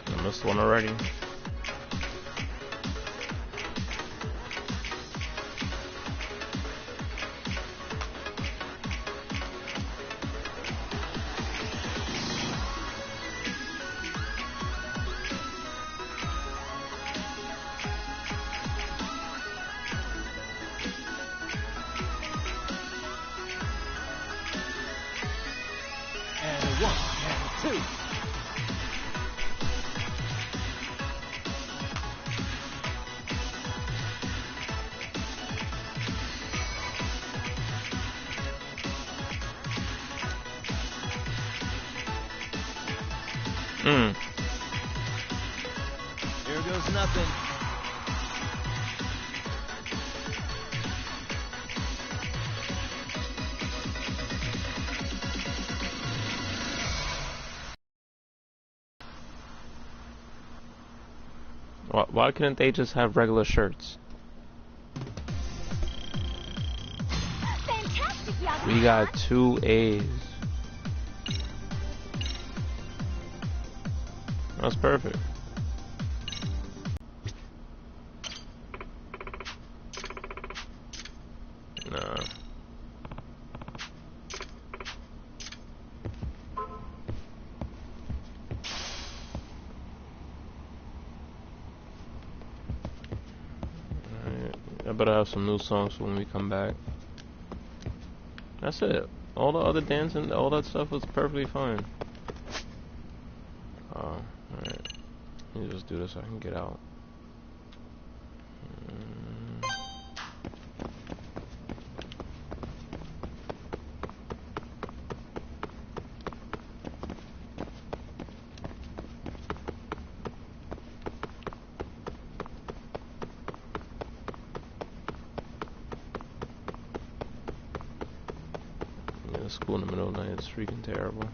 I missed one already. And a 1, and a 2. Here goes nothing. Why couldn't they just have regular shirts? Fantastic, Yaga. We got 2 A's. That's perfect. Nah. Alright, I better have some new songs for when we come back. That's it. All the other dancing, all that stuff was perfectly fine. Oh, alright. Let me just do this so I can get out. Yeah, school in the middle of the night is freaking terrible.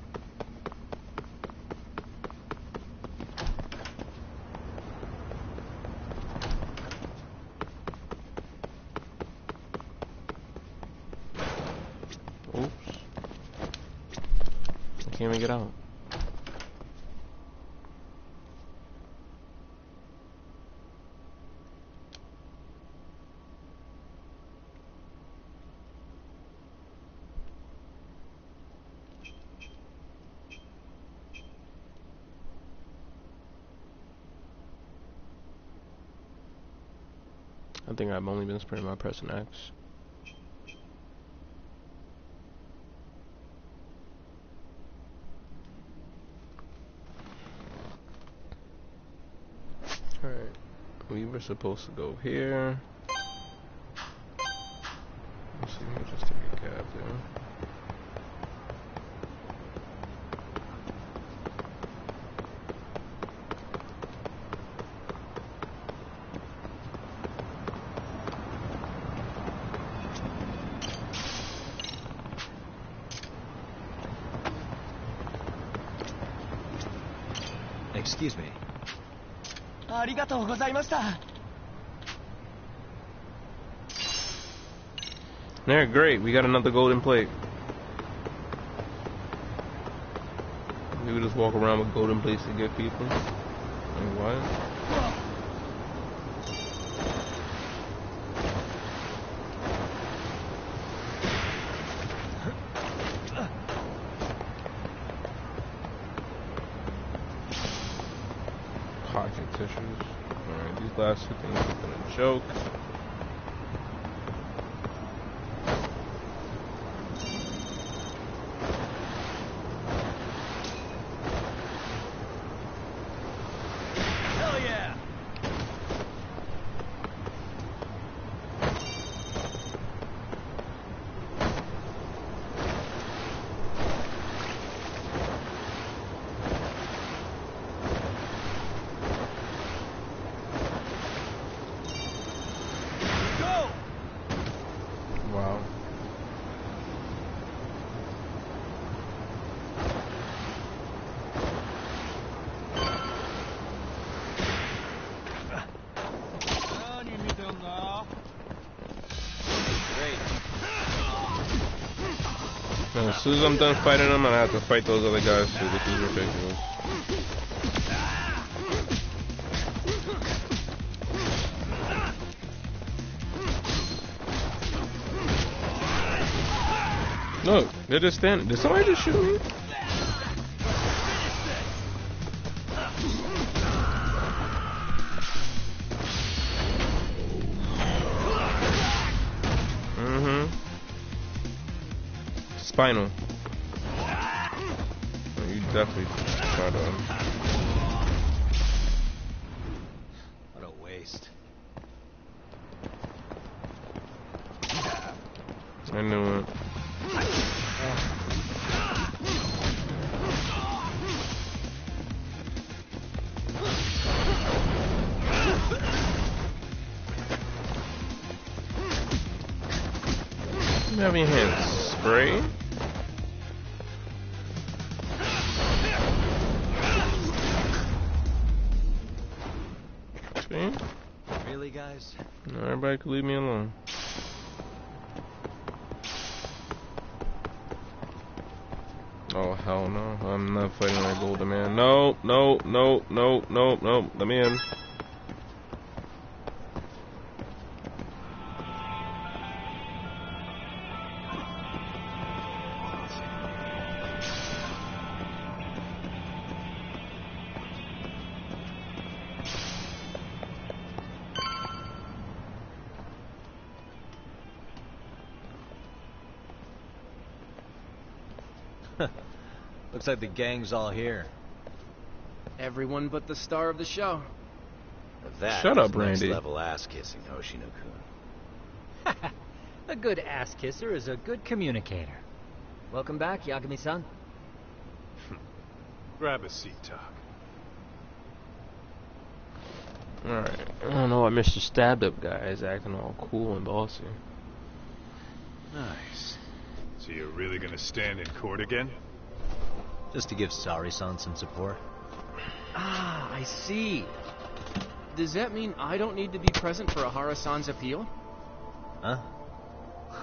Oops. I can't even get out. I think I've only been spraying by pressing X. Alright, we were supposed to go here. Let's see, let me just take a cab there. excuse me. ありがとうございました。 There, great. We got another golden plate. We would just walk around with golden plates to get people. Like what? Pocket tissues. Alright, these last two things have been a joke. As soon as I'm done fighting them, I'm gonna have to fight those other guys too. This is ridiculous. Look, they're just standing. Did somebody just shoot me? Spinal. You definitely try to. What a waste. I knew it. You have your hands spray. Really, guys? No, everybody could leave me alone. Oh, hell no. I'm not fighting that golden man. No, no, no, no, no, no. Let me in. Looks like the gang's all here. Everyone but the star of the show. That Shut up, is Randy. next level ass kissing, Hoshino-kun. A good ass kisser is a good communicator. Welcome back, Yagami-san. Grab a seat, Talk. Alright. I don't know why Mr. Stabbed Up guy is acting all cool and bossy. Nice. So you're really gonna stand in court again? Just to give Sari-san some support. Ah, I see. Does that mean I don't need to be present for Ahara-san's appeal? Huh?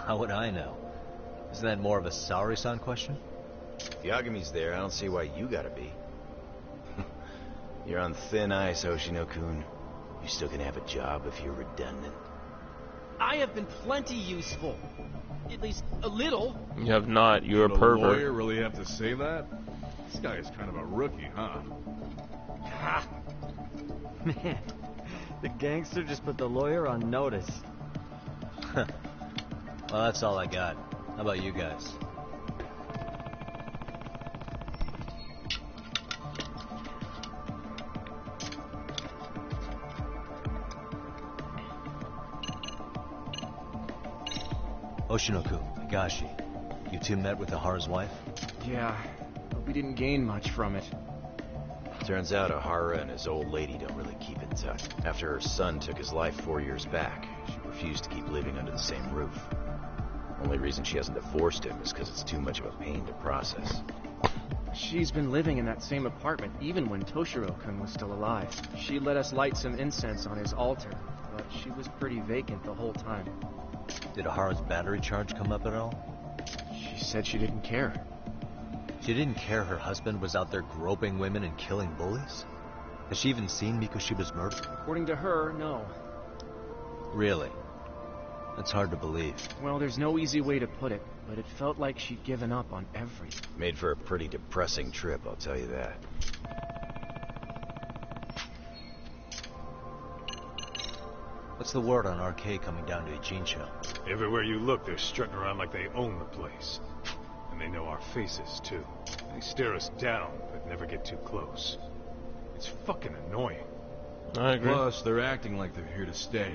How would I know? Isn't that more of a Sari-san question? If Yagami's there, I don't see why you gotta be. You're on thin ice, Hoshino-kun. You still gonna have a job if you're redundant. I have been plenty useful. At least a little. You have not. You're a Did pervert. a lawyer really have to say that? This guy is kind of a rookie, huh? Ha! Man, the gangster just put the lawyer on notice. Well, that's all I got. How about you guys? Hoshino-kun, Higashi, you two met with Ahara's wife? Yeah, but we didn't gain much from it. Turns out Ahara and his old lady don't really keep in touch. After her son took his life 4 years back, she refused to keep living under the same roof. Only reason she hasn't divorced him is because it's too much of a pain to process. She's been living in that same apartment even when Toshiro-kun was still alive. She let us light some incense on his altar, but she was pretty vacant the whole time. Did Ahara's battery charge come up at all? She said she didn't care. She didn't care her husband was out there groping women and killing bullies? Has she even seen Mikoshiba's murder? According to her, no. Really? That's hard to believe. Well, there's no easy way to put it, but it felt like she'd given up on everything. Made for a pretty depressing trip, I'll tell you that. What's the word on RK coming down to Ijincho? Everywhere you look, they're strutting around like they own the place. And they know our faces, too. They stare us down, but never get too close. It's fucking annoying. I agree. Plus, they're acting like they're here to stay.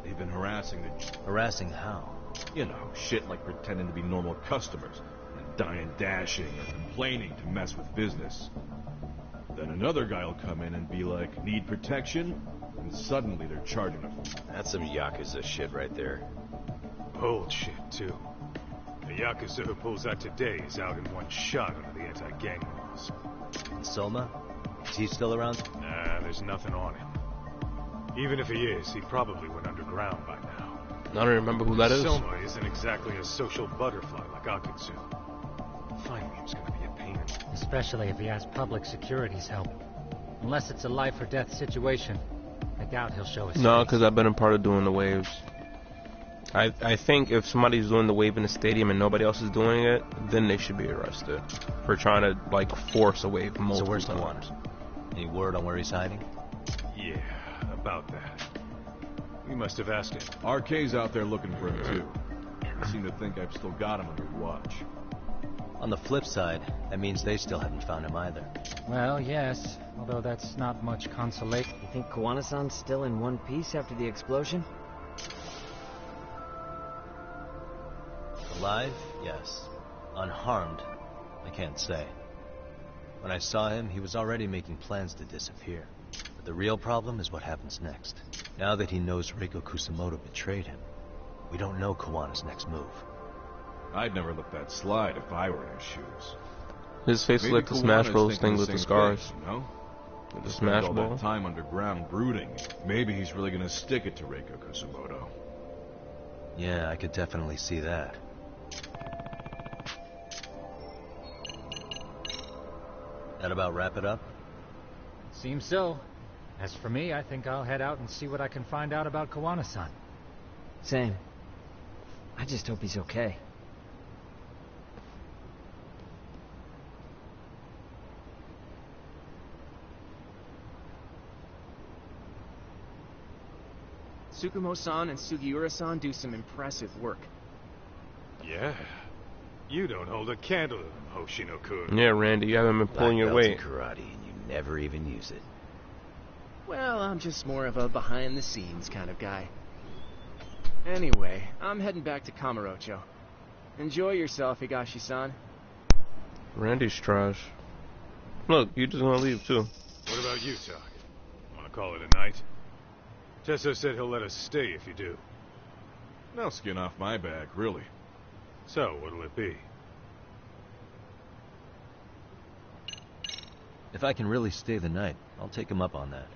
They've been harassing the... Harassing how? You know, shit like pretending to be normal customers, and dying dashing and complaining to mess with business. Then another guy will come in and be like, need protection? And suddenly they're charging them. That's some Yakuza shit right there. Old shit, too. The Yakuza who pulls out today is out in one shot under the anti-gang laws. And Soma? Is he still around? Nah, there's nothing on him. Even if he is, he probably went underground by now. I don't remember who that is. Soma isn't exactly a social butterfly like Akutsu. Finding him's gonna be a pain in the... Especially if he has public security's help. Unless it's a life or death situation, I doubt he'll show his No, face. because I've been a part of doing the waves. I think if somebody's doing the wave in the stadium and nobody else is doing it, then they should be arrested for trying to like force a wave multiple So where's times. Kiwanis? Any word on where he's hiding? Yeah, about that. We must have asked him. RK's out there looking for him too. I seem to think I've still got him under watch. On the flip side, that means they still haven't found him either. Well, yes, although that's not much consolation. You think Kiwanis-san's still in one piece after the explosion? Alive? Yes. Unharmed? I can't say. When I saw him, he was already making plans to disappear. But the real problem is what happens next. Now that he knows Reiko Kusamoto betrayed him, we don't know Kiwanis' next move. I'd never let that slide if I were in his shoes. His face Maybe like the Kiwanis Smash Bros thinking thing with same the scars. thing, you know? With the Spent Smash all Ball. that time underground brooding. Maybe he's really gonna stick it to Reiko Kusamoto. Yeah, I could definitely see that. That about wrap it up? Seems so. As for me, I think I'll head out and see what I can find out about Kiwanis-san. Same. I just hope he's okay. Tsukumo-san and Sugiura-san do some impressive work. Yeah. You don't hold a candle to them, Hoshino-kun. Yeah, Randy, you haven't been pulling your weight. Karate, and you never even use it. Well, I'm just more of a behind-the-scenes kind of guy. Anyway, I'm heading back to Kamurocho. Enjoy yourself, Higashi-san. Randy's trash. Look, you just gonna leave too. What about you, Talk? Wanna call it a night? Tesso said he'll let us stay if you do. No skin off my back, really. So, what'll it be? If I can really stay the night, I'll take him up on that.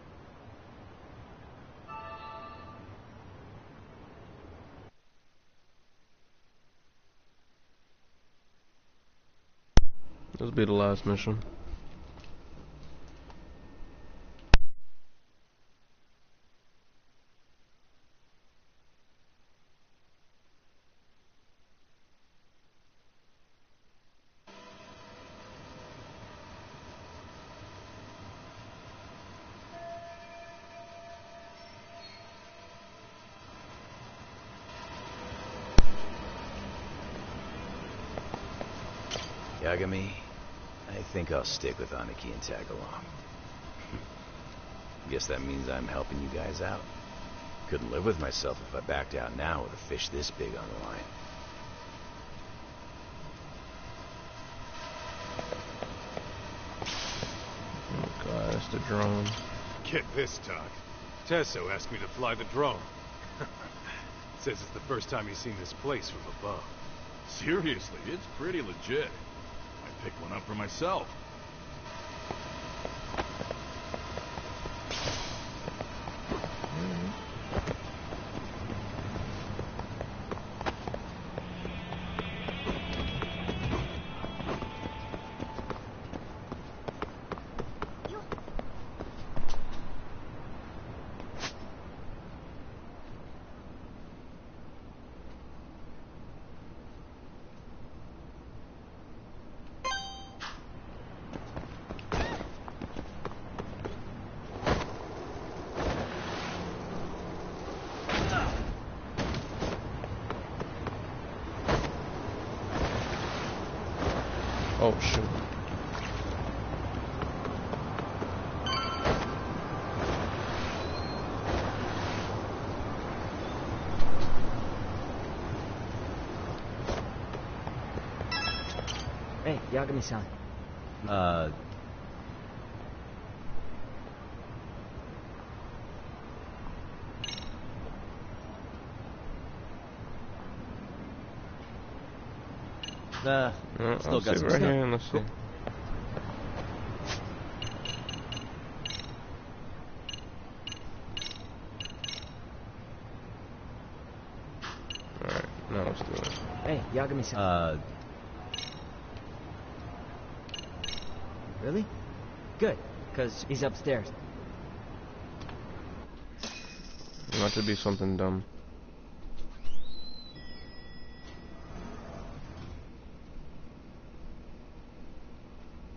This will be the last mission. Yagami, I think I'll stick with Aniki and tag along. Guess that means I'm helping you guys out. Couldn't live with myself if I backed out now with a fish this big on the line. Oh god, it's the drone. Get this, Talk. Tesso asked me to fly the drone. Says it's the first time he's seen this place from above. Seriously, it's pretty legit. I pick one up for myself. Oh shoot. Hey, Yagami-san. Nah, still got some right stuff. here. Let's see. Alright, now let's do it. Hey, Yagami-san. Really? Good, because he's upstairs. Not to be something dumb.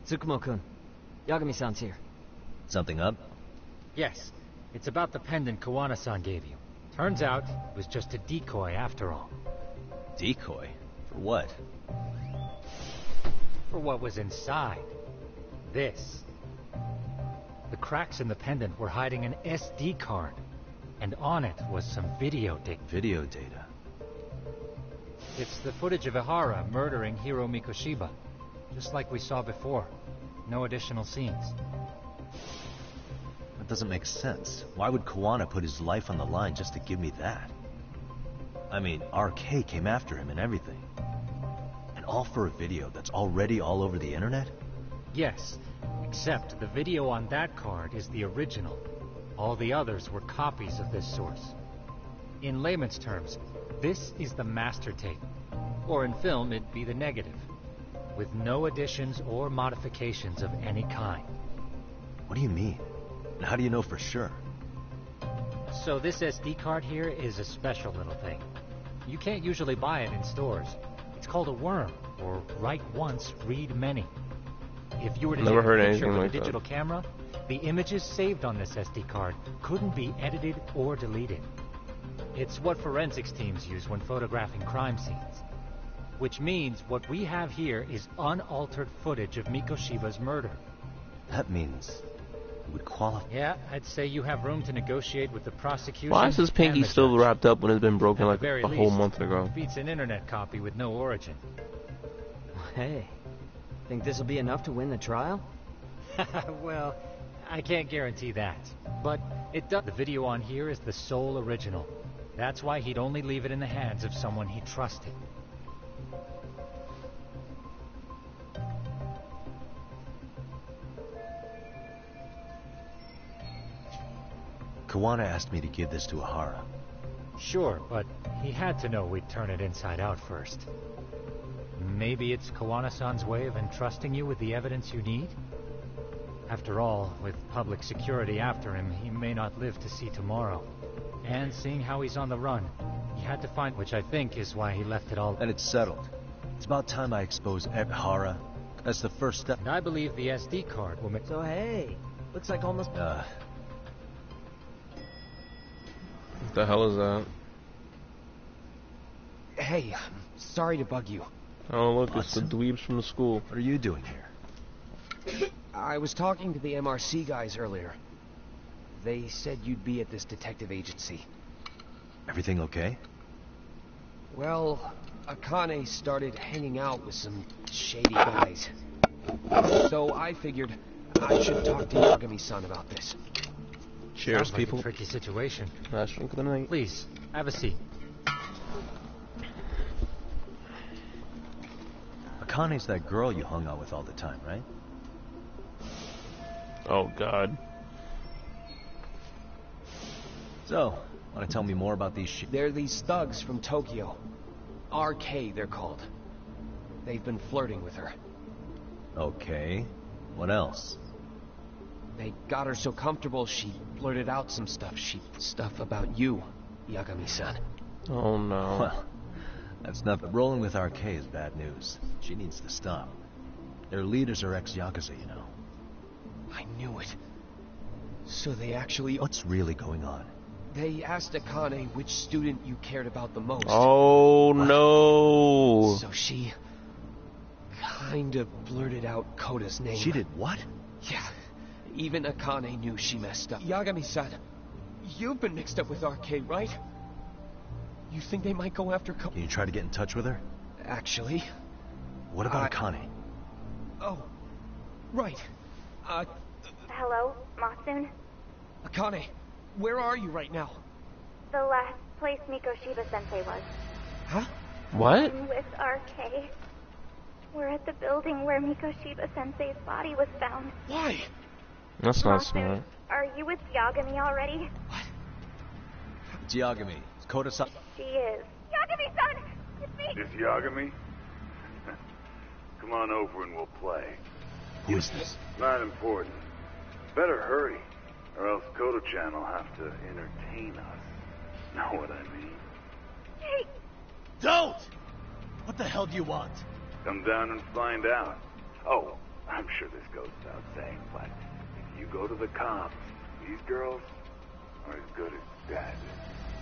Tsukumo-kun, Yagami-san's here. Something up? Yes, it's about the pendant Kawana-san gave you. Turns out it was just a decoy after all. Decoy? For what? For what was inside. This. The cracks in the pendant were hiding an SD card, and on it was some video data. Video data? It's the footage of Ihara murdering Hiro Mikoshiba, just like we saw before. No additional scenes. That doesn't make sense. Why would Kawana put his life on the line just to give me that? I mean, RK came after him and everything. And all for a video that's already all over the internet? Yes, except the video on that card is the original. All the others were copies of this source. In layman's terms, this is the master tape. Or in film, it'd be the negative, with no additions or modifications of any kind. What do you mean? And how do you know for sure? So this SD card here is a special little thing. You can't usually buy it in stores. It's called a worm, or write once, read many. If you were to Never heard take a picture anything with like a digital camera, the images saved on this SD card couldn't be edited or deleted. It's what forensics teams use when photographing crime scenes. Which means what we have here is unaltered footage of Mikoshiba's murder. That means it would qualify. Yeah, I'd say you have room to negotiate with the prosecution. Why is his pinky and the still judge. wrapped up when it's been broken At like the very a whole least, month ago? Beats an internet copy with no origin. Hey, think this'll be enough to win the trial? Well, I can't guarantee that. But it does. The video on here is the sole original. That's why he'd only leave it in the hands of someone he trusted. Kawana asked me to give this to Ihara. Sure, but he had to know we'd turn it inside out first. Maybe it's Kawana-san's way of entrusting you with the evidence you need? After all, with public security after him, he may not live to see tomorrow. And seeing how he's on the run, he had to find, which I think is why he left it all. And it's settled. It's about time I expose Ihara. That's the first step. And I believe the SD card will make... So hey, looks like almost... What the hell is that? Hey, sorry to bug you. Oh look, it's the dweebs from the school. What are you doing here? I was talking to the MRC guys earlier. They said you'd be at this detective agency. Everything okay? Well, Akane started hanging out with some shady guys. So I figured I should talk to Yagami-san about this. Cheers, Sounds like people. a tricky situation. Last drink of the night. Please, have a seat. Akane's that girl you hung out with all the time, right? Oh, God. So, want to tell me more about these They're these thugs from Tokyo. RK, they're called. They've been flirting with her. Okay. What else? They got her so comfortable, she blurted out some stuff. Stuff about you, Yagami-san. Oh, no. Well, that's nothing. Rolling with RK is bad news. She needs to stop. Their leaders are ex-Yakuza, you know. I knew it. So they actually... What's really going on? They asked Akane which student you cared about the most. Oh, no. So she... kind of blurted out Koda's name. She did what? Yeah. Even Akane knew she messed up. Yagami-san, you've been mixed up with RK, right? You think they might go after Can you try to get in touch with her? Actually... What about Akane? Oh, right. Hello, Matsun? Akane, where are you right now? The last place Mikoshiba-sensei was. Huh? What? I'm with RK. We're at the building where Mikoshiba-sensei's body was found. Why? That's not Matsun, smart. are you with Yagami already? It's Yagami. It's Koda-san. She is. Yagami-san! It's me! It's Yagami? Come on over and we'll play. Who is this? Not important. Better hurry, or else Kodo-chan will have to entertain us. Know what I mean? Hey! Don't! What the hell do you want? Come down and find out. Oh, I'm sure this goes without saying, but if you go to the cops, these girls are as good as dead.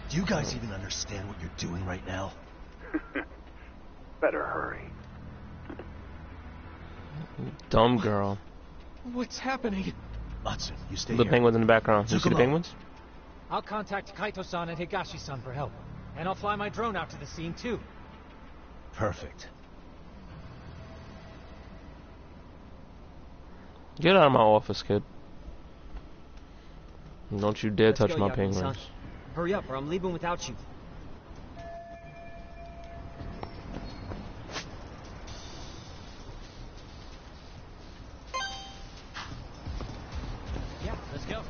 Do you guys even understand what you're doing right now? Better hurry. Dumb girl. What's happening? Matsun, you stay The here. penguins in the background. You see the penguins? I'll contact Kaito-san and Higashi-san for help. And I'll fly my drone out to the scene, too. Perfect. Get out of my office, kid. Don't you dare Let's touch go, my Yagami-san. penguins. Hurry up, or I'm leaving without you. Yeah, let's go.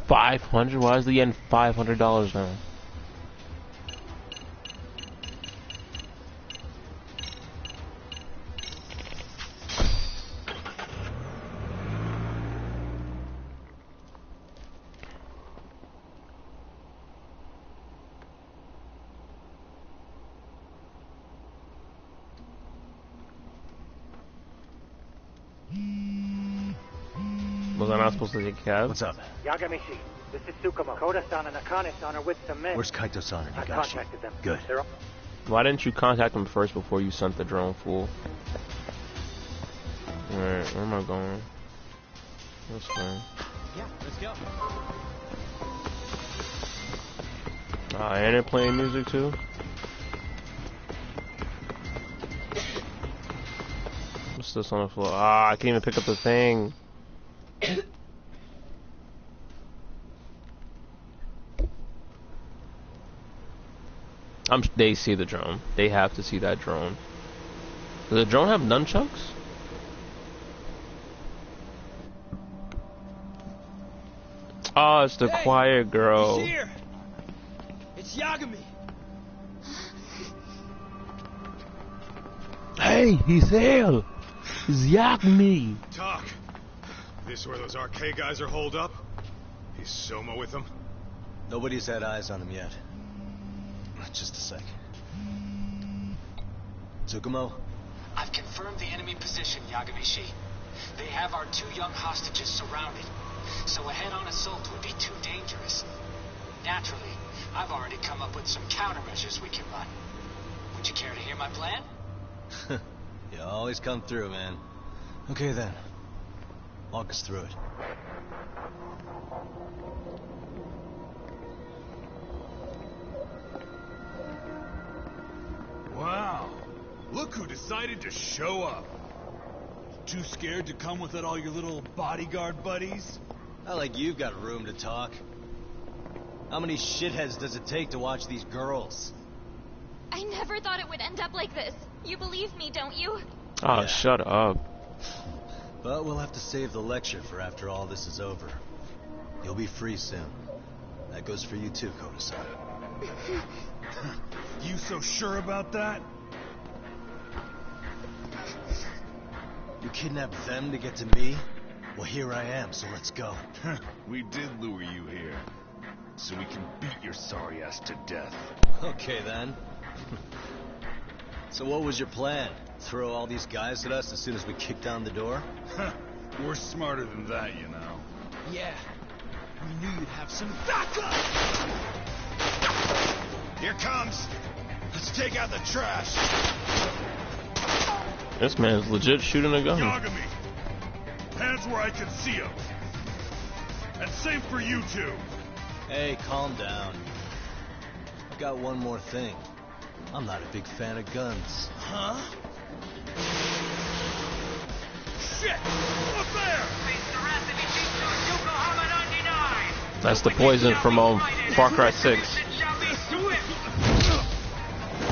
$500? Why is the yen $500 now? Was I not supposed to take a cab? What's up? Yagami-shi, this is Tsukumo. Koda-san and Akane-san are with some men. Where's Kaito-san and I Higashi? contacted them. Good. Why didn't you contact them first before you sent the drone, fool? Alright, where am I going? That's fine. Yeah, let's go. And it playing music too? What's this on the floor? Ah, I can't even pick up the thing. They see the drone. They have to see that drone. Does the drone have nunchucks? Oh, it's the choir girl. He's here. It's Yagami. Hey, he's here. It's Yagami. Talk. This where those RK guys are holed up? Is Soma with them? Nobody's had eyes on him yet. Just a sec. Tsukumo? I've confirmed the enemy position, Yagami-shi. They have our 2 young hostages surrounded, so a head-on assault would be too dangerous. Naturally, I've already come up with some countermeasures we can run. Would you care to hear my plan? You always come through, man. Okay then. Walk us through it. Wow. Look who decided to show up. Too scared to come without all your little bodyguard buddies? Not like you've got room to talk. How many shitheads does it take to watch these girls? I never thought it would end up like this. You believe me, don't you? Oh, Yeah. shut up. But we'll have to save the lecture for after all this is over. You'll be free soon. That goes for you too, Koda-san. You so sure about that? You kidnapped them to get to me? Well, here I am, so let's go. We did lure you here, so we can beat your sorry ass to death. Okay, then. So what was your plan? Throw all these guys at us as soon as we kick down the door? We're smarter than that, you know. Yeah. We knew you'd have some backup! Here comes! Let's take out the trash! This man is legit shooting a gun. Yagami! Hands where I can see them! And same for you two! Hey, calm down. Got one more thing. I'm not a big fan of guns. Huh? Shit! Up there! That's the poison from Far Cry 6. How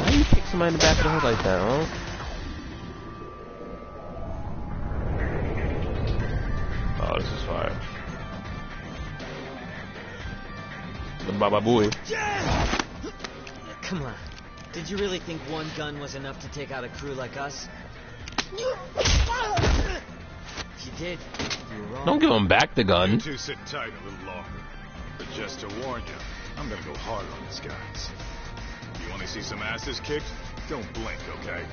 do you kick somebody in the back of the head like that, huh? Oh, this is fire. The Baba Booey. Come on. Did you really think one gun was enough to take out a crew like us? If you did, you were wrong. Don't give him back the gun. You two sit tight a little longer. But just to warn you, I'm gonna go hard on these guys. You want to see some asses kicked? Don't blink, okay?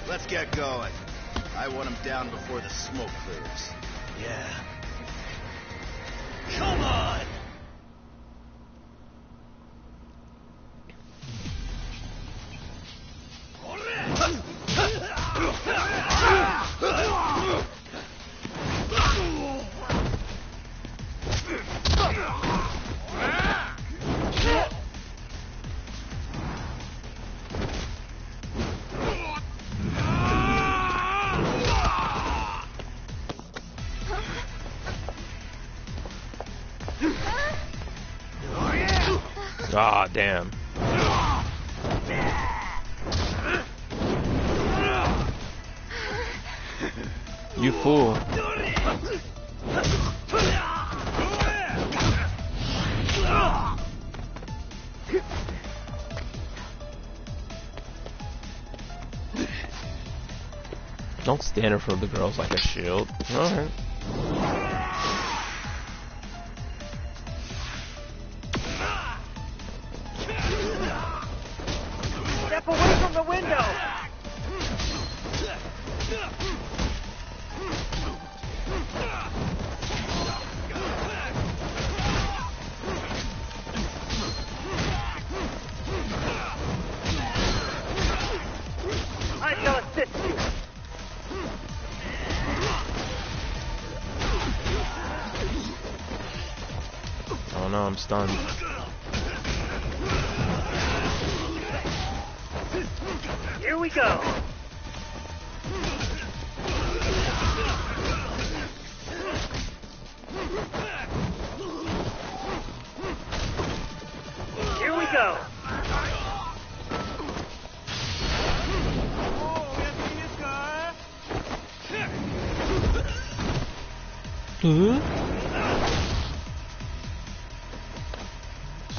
Let's get going. I want them down before the smoke clears. Yeah. Come on! Ah, damn. You fool. Don't stand in front of the girls like a shield. Alright. Step away from the window! I shall assist you. Oh no, I'm stunned. Here we go. Here we go.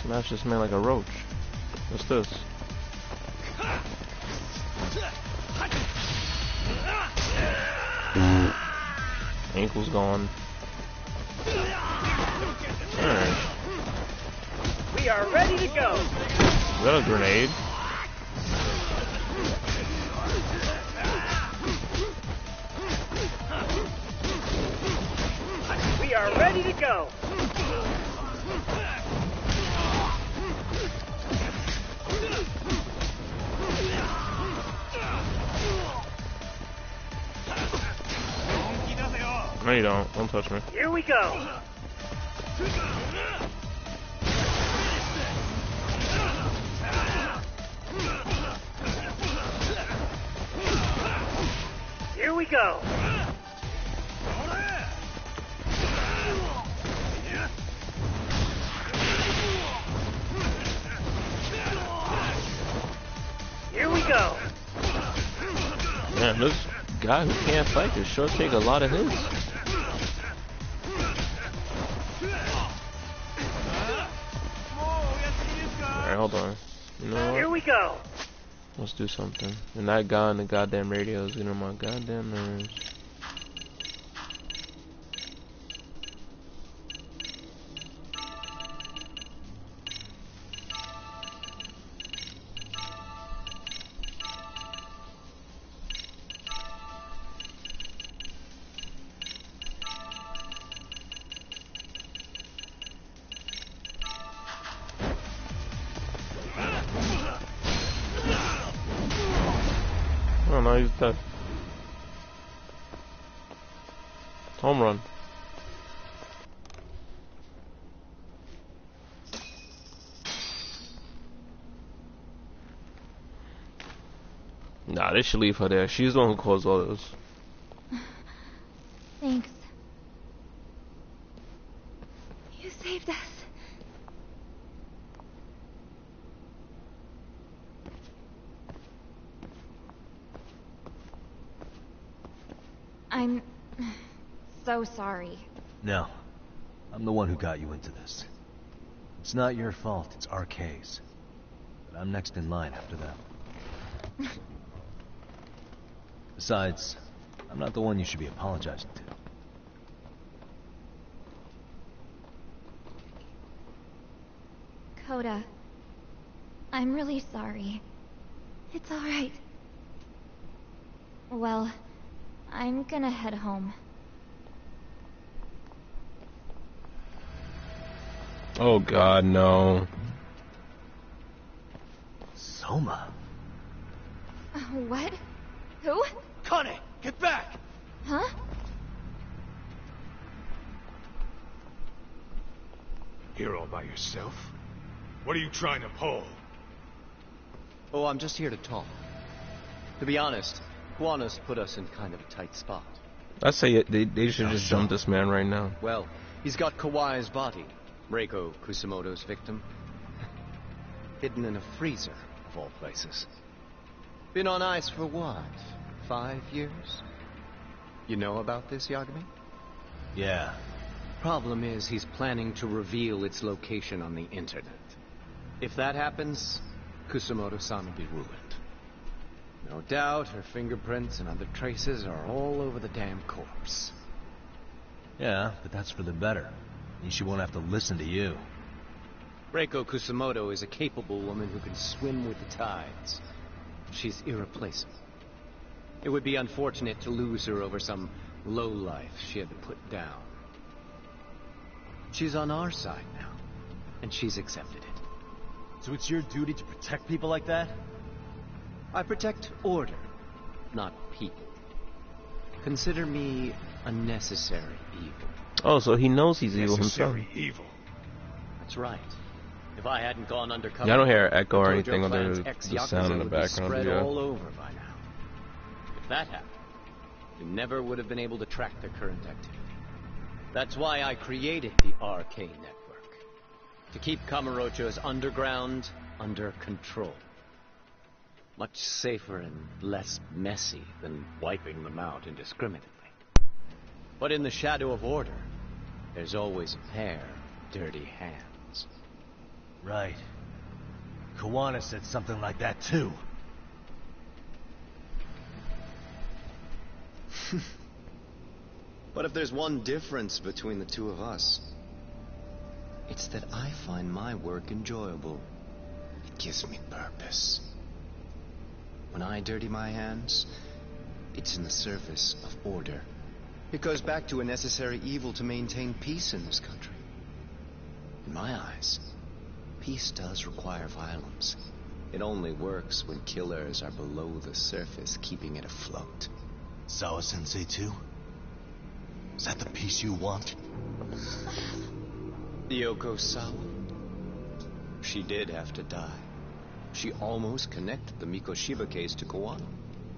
Smash this man like a roach. What's this? Ankle's gone. Alright. We are ready to go. Is that a grenade? We are ready to go. No, you don't. Don't touch me. Here we go. Here we go. go. Man, this guy who can't fight can sure take a lot of hits. Alright, hold on. You know what? Here we go. Let's do something. And that guy on the goddamn radio is getting on my goddamn nerves. Oh no, he's dead. Home run. Nah, they should leave her there. She's the one who caused all this. Thanks. You saved us. I'm so sorry. No. I'm the one who got you into this. It's not your fault, it's RK's. But I'm next in line after them. Besides, I'm not the one you should be apologizing to. Coda, I'm really sorry. It's alright. Well, I'm gonna head home. Oh god, no. Soma? What? Who? Kane, get back! Huh? Here all by yourself? What are you trying to pull? Oh, I'm just here to talk. To be honest, Kuwano's put us in kind of a tight spot. I say they should just dump this man right now. Well, he's got Kawaya's body, Reiko Kusamoto's victim, hidden in a freezer, of all places. Been on ice for what, 5 years? You know about this, Yagami? Yeah. Problem is, he's planning to reveal its location on the internet. If that happens, Kusamoto-san will be ruined. No doubt her fingerprints and other traces are all over the damn corpse. Yeah, but that's for the better. Means she won't have to listen to you. Reiko Kusamoto is a capable woman who can swim with the tides. She's irreplaceable. It would be unfortunate to lose her over some lowlife she had to put down. She's on our side now, and she's accepted it. So it's your duty to protect people like that? I protect order, not people. Consider me a necessary evil. Oh, so he knows he's evil himself. Necessary evil. That's right. If I hadn't gone undercover, Yeah, I don't hear an echo or the anything Tojo other clan's than the ex-yakuza sound in the would be background. spread Yeah. all over by now. If that happened, we never would have been able to track their current activity. That's why I created the RK network. To keep Kamurocho's underground under control. Much safer and less messy than wiping them out indiscriminately. But in the shadow of order, there's always a pair of dirty hands. Right. Kawana said something like that too. But if there's one difference between the two of us, it's that I find my work enjoyable. It gives me purpose. When I dirty my hands, it's in the service of order. It goes back to a necessary evil to maintain peace in this country. In my eyes, peace does require violence. It only works when killers are below the surface, keeping it afloat. Sawa-sensei too? Is that the peace you want? Yoko Sawa. She did have to die. She almost connected the Mikoshiba case to Kawano.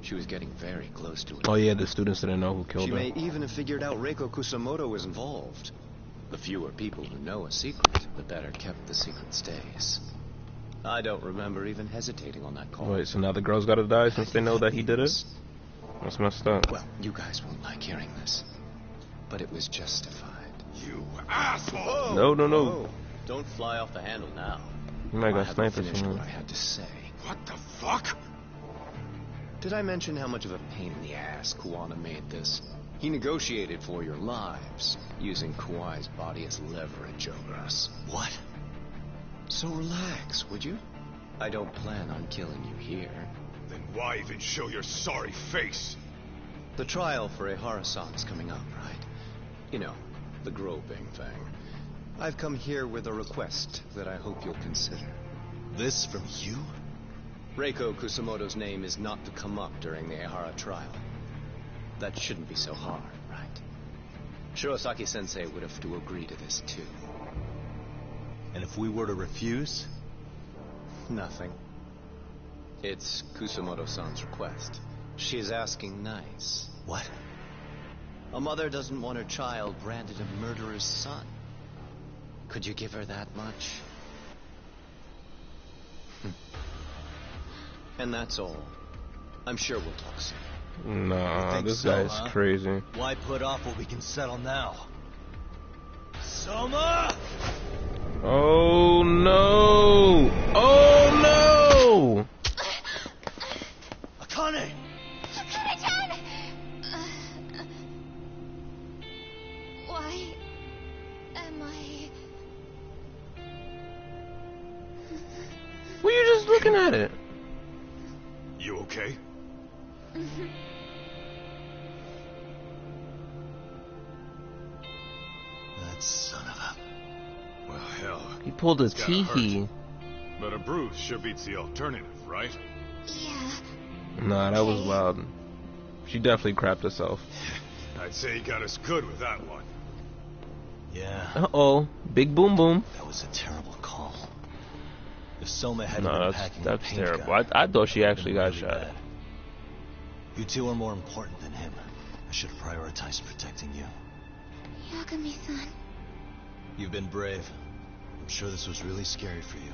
She was getting very close to it. Oh yeah, the students didn't know who killed her. She may even have figured out Reiko Kusamoto was involved. The fewer people who know a secret, the better kept the secret stays. I don't remember even hesitating on that call. Wait, so now the girl's gotta die since they know that he did it? That's messed up. Well, you guys won't like hearing this, but it was justified. You asshole! No. Whoa. Don't fly off the handle now. You might got I haven't snipers finished from what I him. had to say. What the fuck? Did I mention how much of a pain in the ass Kuwana made this? He negotiated for your lives, using Kauai's body as leverage over us. What? So relax, would you? I don't plan on killing you here. Then why even show your sorry face? The trial for Ehara-san is coming up, right? You know, the groping thing. I've come here with a request that I hope you'll consider. This from you? Reiko Kusamoto's name is not to come up during the Ehara trial. That shouldn't be so hard, right? Shirosaki-sensei would have to agree to this, too. And if we were to refuse? Nothing. It's Kusamoto-san's request. She's asking nice. What? A mother doesn't want her child branded a murderer's son. Could you give her that much? And that's all. I'm sure we'll talk soon. Nah, think this so, guy's huh? crazy. Why put off what we can settle now? Soma! Oh no! Oh no! Akane! Akane-chan! Why am I... Were you just looking at it? You okay? That son of a... Well, hell. He pulled a it's gotta teehee. hurt. But a bruise sure beats the alternative, right? Yeah. Nah, that was wild. She definitely crapped herself. I'd say he got us good with that one. Yeah. Uh-oh. Big boom boom. That was a terrible call. If Soma hadn't No, been that's packing the that's paint terrible. gun, I thought she it would've actually been got really shot. bad. You two are more important than him. I should have prioritized protecting you. Yagami-san. You've been brave. I'm sure this was really scary for you.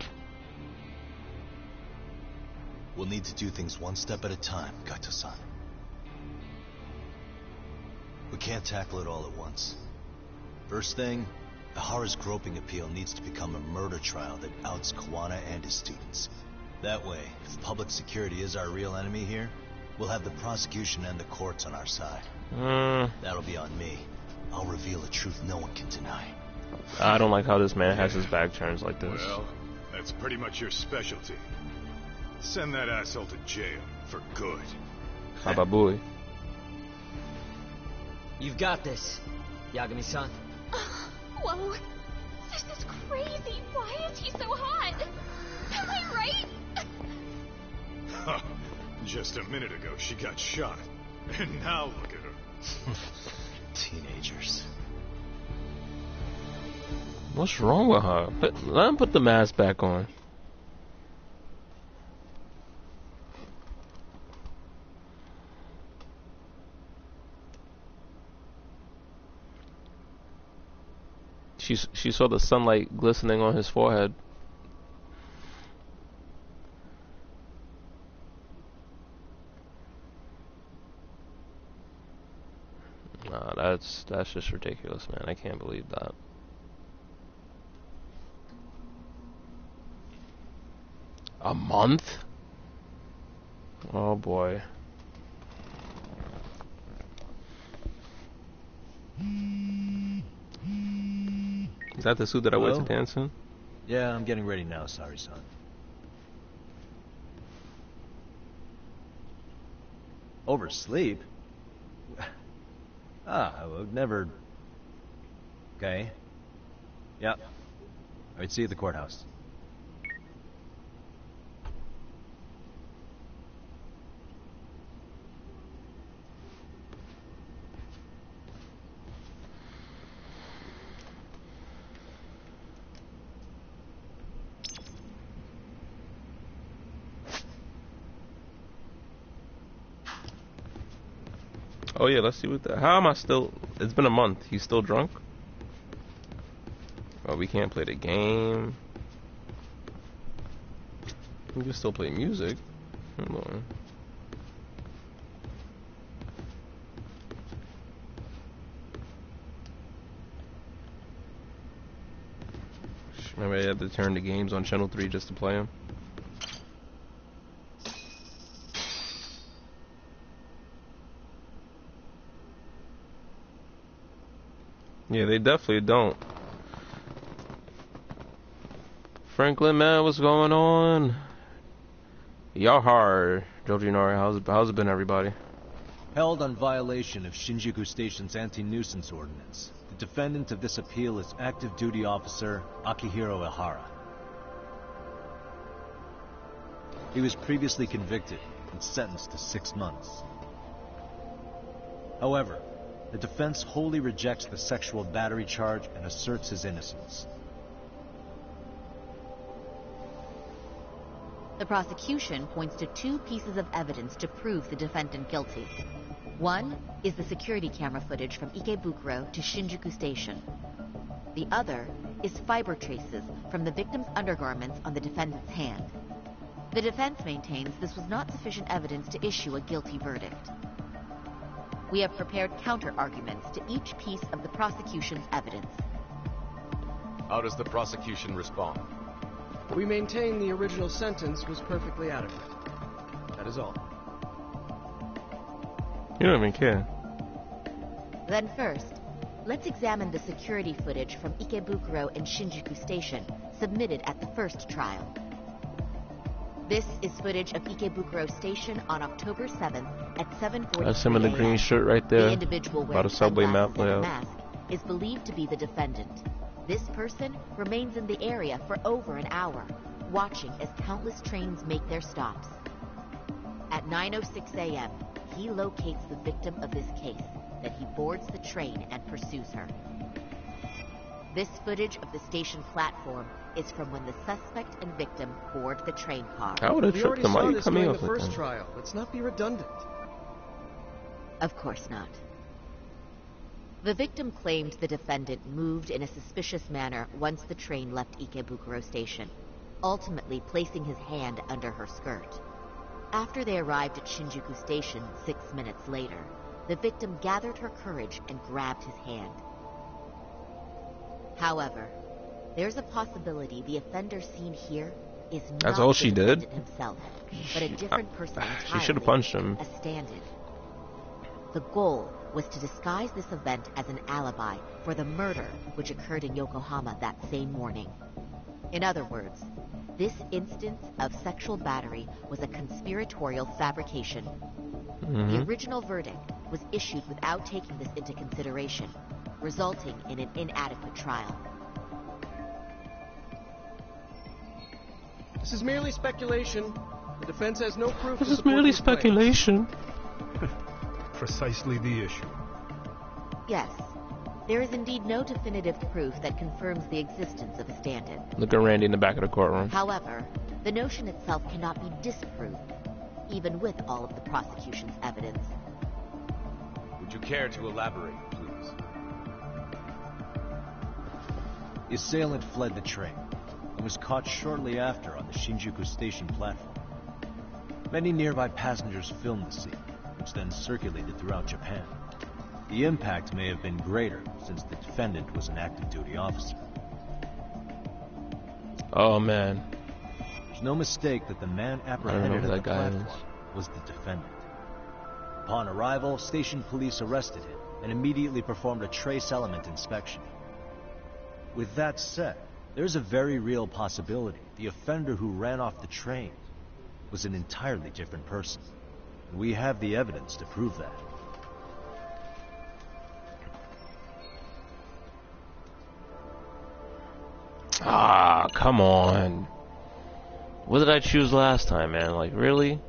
We'll need to do things one step at a time, Gaito-san. We can't tackle it all at once. First thing, Ihara's groping appeal needs to become a murder trial that outs Kawana and his students. That way, if public security is our real enemy here, we'll have the prosecution and the courts on our side. That'll be on me. I'll reveal a truth no one can deny. I don't like how this man has his back turns like this. Well, that's pretty much your specialty. Send that asshole to jail for good. Hababui. You've got this, Yagami-san. Whoa. This is crazy. Why is he so hot? Am I right? Huh. Just a minute ago, she got shot. And now look at her. Teenagers. What's wrong with her? Let him put the mask back on. She saw the sunlight glistening on his forehead. Nah, that's just ridiculous, man. I can't believe that. A month? Oh boy. Is that the suit that I wear to dance in? Yeah, I'm getting ready now, sorry, son. Oversleep? I would never... Okay. Yeah. Alright, see you at the courthouse. Oh yeah, let's see what the... How am I still... It's been a month. He's still drunk? Oh, we can't play the game. You can still play music. Hold on. Maybe I had to turn the games on channel 3 just to play them. Yeah, they definitely don't. Franklin, man, what's going on? Y'all hard. Jojinari, how's it been, everybody? Held on violation of Shinjuku Station's anti-nuisance ordinance. The defendant of this appeal is active duty officer Akihiro Ihara. He was previously convicted and sentenced to 6 months. However, the defense wholly rejects the sexual battery charge and asserts his innocence. The prosecution points to 2 pieces of evidence to prove the defendant guilty. One is the security camera footage from Ikebukuro to Shinjuku Station. The other is fiber traces from the victim's undergarments on the defendant's hand. The defense maintains this was not sufficient evidence to issue a guilty verdict. We have prepared counter-arguments to each piece of the prosecution's evidence. How does the prosecution respond? We maintain the original sentence was perfectly adequate. That is all. You don't even care. Then first, let's examine the security footage from Ikebukuro and Shinjuku Station submitted at the first trial. This is footage of Ikebukuro Station on October 7th at 7:40 That's him in the green shirt right there. The individual About wearing a subway map sunglasses and a layout. mask is believed to be the defendant. This person remains in the area for over an hour, watching as countless trains make their stops. At 9:06 a.m., he locates the victim of this case, then he boards the train and pursues her. This footage of the station platform is from when the suspect and victim board the train car. How would have We tripped already them? Why saw are you this coming during up the with first them? trial. Let's not be redundant. Of course not. The victim claimed the defendant moved in a suspicious manner once the train left Ikebukuro Station, ultimately placing his hand under her skirt. After they arrived at Shinjuku Station 6 minutes later, the victim gathered her courage and grabbed his hand. However, there's a possibility the offender seen here is That's not all the she did? defendant himself, but a different person entirely, She should have punched him. a stand-in. The goal was to disguise this event as an alibi for the murder which occurred in Yokohama that same morning. In other words, this instance of sexual battery was a conspiratorial fabrication. The original verdict was issued without taking this into consideration, resulting in an inadequate trial. This is merely speculation. The defense has no proof. This to is support merely these claims. speculation. Precisely the issue. Yes, there is indeed no definitive proof that confirms the existence of a stand-in. Look at Randy in the back of the courtroom. However, the notion itself cannot be disproved, even with all of the prosecution's evidence. Would you care to elaborate, please? The assailant fled the train and was caught shortly after on the Shinjuku Station platform. Many nearby passengers filmed the scene, which then circulated throughout Japan. The impact may have been greater since the defendant was an active duty officer. Oh man. There's no mistake that the man I don't know apprehended who at that the guy platform was the defendant. Upon arrival, station police arrested him and immediately performed a trace element inspection. With that said, there's a very real possibility the offender who ran off the train was an entirely different person. And we have the evidence to prove that. Ah, come on. What did I choose last time, man? Like, really?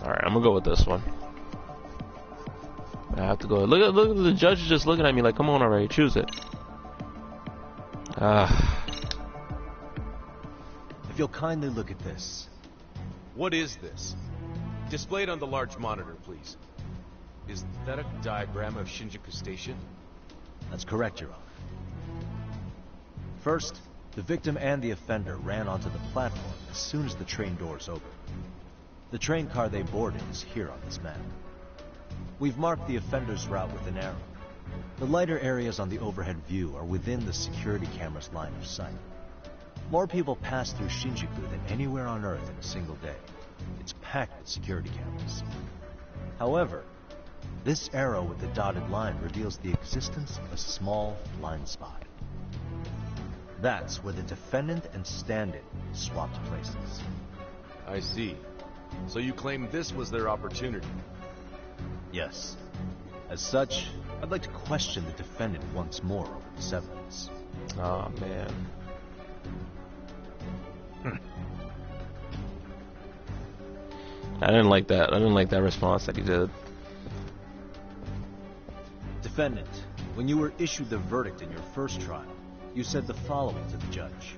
Alright, I'm gonna go with this one. I have to go. Look at the judge is just looking at me like, come on already, choose it. If you'll kindly look at this. What is this? Displayed on the large monitor, please. Is that a diagram of Shinjuku Station? That's correct, Your Honor. First, the victim and the offender ran onto the platform as soon as the train doors opened. The train car they boarded is here on this map. We've marked the offender's route with an arrow. The lighter areas on the overhead view are within the security camera's line of sight. More people pass through Shinjuku than anywhere on Earth in a single day. It's packed with security cameras. However, this arrow with the dotted line reveals the existence of a small blind spot. That's where the defendant and stand-in swapped places. I see. So you claim this was their opportunity? Yes. As such, I'd like to question the defendant once more over this evidence. Oh, man. I didn't like that. I didn't like that response that he did. Defendant, when you were issued the verdict in your first trial, you said the following to the judge.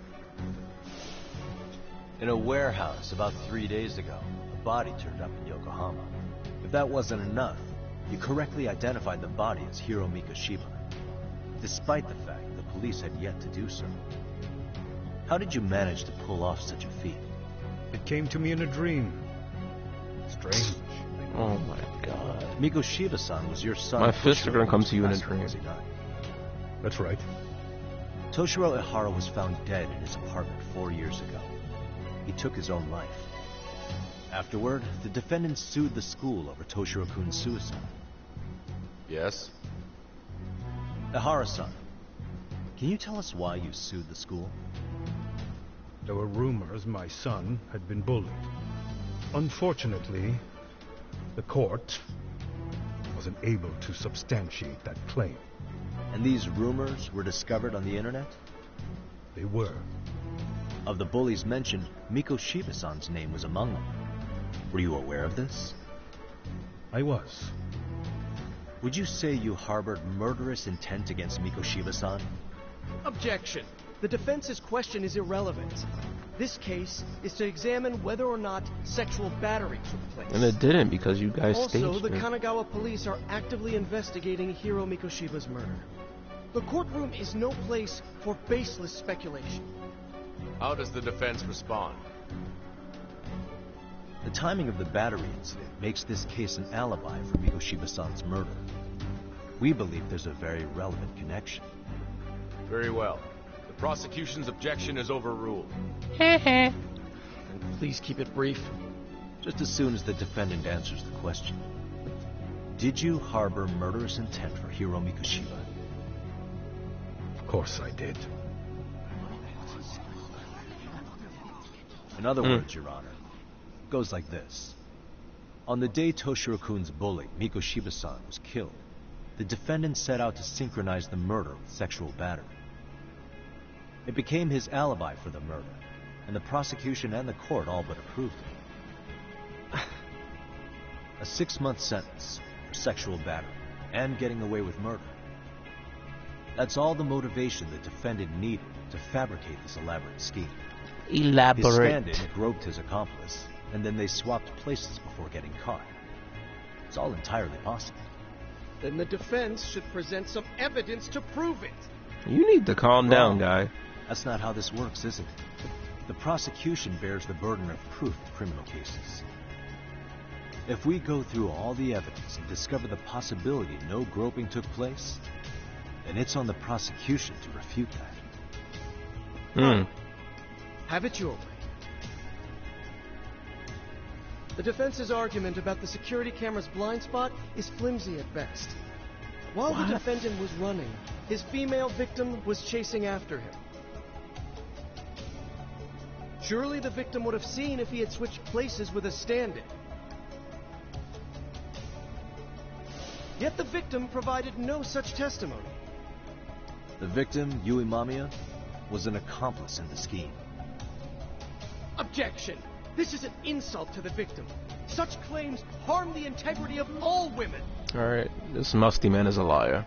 In a warehouse about 3 days ago, a body turned up in Yokohama. If that wasn't enough, you correctly identified the body as Hiro Mikoshiba, despite the fact the police had yet to do so. How did you manage to pull off such a feat? It came to me in a dream. Strange. Oh my god. Mikoshiba-san was your son. My fists are gonna come to you in a dream. Was he not? That's right. Toshiro Ihara was found dead in his apartment 4 years ago. He took his own life. Afterward, the defendant sued the school over Toshiro-kun's suicide. Yes? Ihara-san, can you tell us why you sued the school? There were rumors my son had been bullied. Unfortunately, the court wasn't able to substantiate that claim. And these rumors were discovered on the internet? They were. Of the bullies mentioned, Mikoshiba-san's name was among them. Were you aware of this? I was. Would you say you harbored murderous intent against Mikoshiba-san? Objection. The defense's question is irrelevant. This case is to examine whether or not sexual battery took place. And it didn't because you guys staged it. Also, the Kanagawa police are actively investigating Hiro Mikoshiba's murder. The courtroom is no place for baseless speculation. How does the defense respond? The timing of the battery incident makes this case an alibi for Mikoshiba-san's murder. We believe there's a very relevant connection. Very well. The prosecution's objection is overruled. And please keep it brief. Just as soon as the defendant answers the question. Did you harbor murderous intent for Hiro Mikoshiba? Of course I did. In other words, Your Honor, it goes like this. On the day Toshiro-kun's bully, Mikoshiba-san, was killed, the defendant set out to synchronize the murder with sexual battery. It became his alibi for the murder, and the prosecution and the court all but approved it. A 6-month sentence for sexual battery and getting away with murder. That's all the motivation the defendant needed to fabricate this elaborate scheme. Elaborate. His stand-in groped his accomplice, and then they swapped places before getting caught. It's all entirely possible. Then the defense should present some evidence to prove it. You need to calm down, guy. That's not how this works, is it? The prosecution bears the burden of proof in criminal cases. If we go through all the evidence and discover the possibility no groping took place, then it's on the prosecution to refute that. Have it your way. The defense's argument about the security camera's blind spot is flimsy at best. While the defendant was running, his female victim was chasing after him. Surely the victim would have seen if he had switched places with a stand-in. Yet the victim provided no such testimony. The victim, Yui Mamiya, was an accomplice in the scheme. Objection! This is an insult to the victim. Such claims harm the integrity of all women. Alright, this musty man is a liar.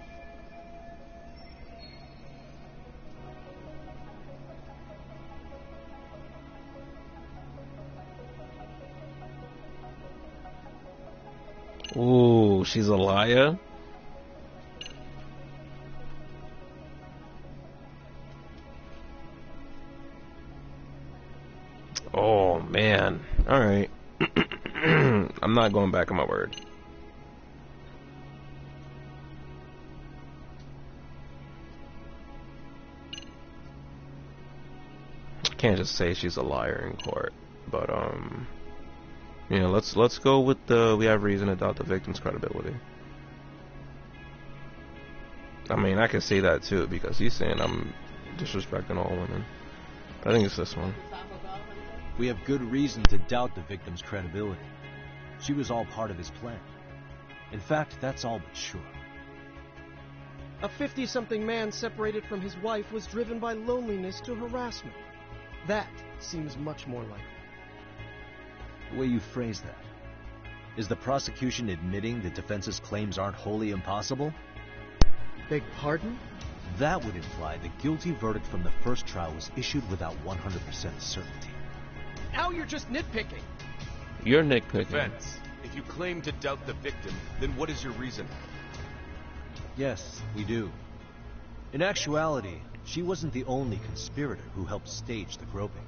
Ooh, she's a liar? Oh, man. Alright. I'm not going back on my word. I can't just say she's a liar in court, but you know, let's go with the we have reason to doubt the victim's credibility. I mean, I can say that too because he's saying I'm disrespecting all women. But I think it's this one. We have good reason to doubt the victim's credibility. She was all part of his plan. In fact, that's all but sure. A 50-something man separated from his wife was driven by loneliness to harassment. That seems much more likely. The way you phrase that. Is the prosecution admitting the defense's claims aren't wholly impossible? Beg pardon? That would imply the guilty verdict from the first trial was issued without 100% certainty. Now you're just nitpicking. You're nitpicking. Defense, if you claim to doubt the victim, then what is your reason? Yes, we do. In actuality, she wasn't the only conspirator who helped stage the groping.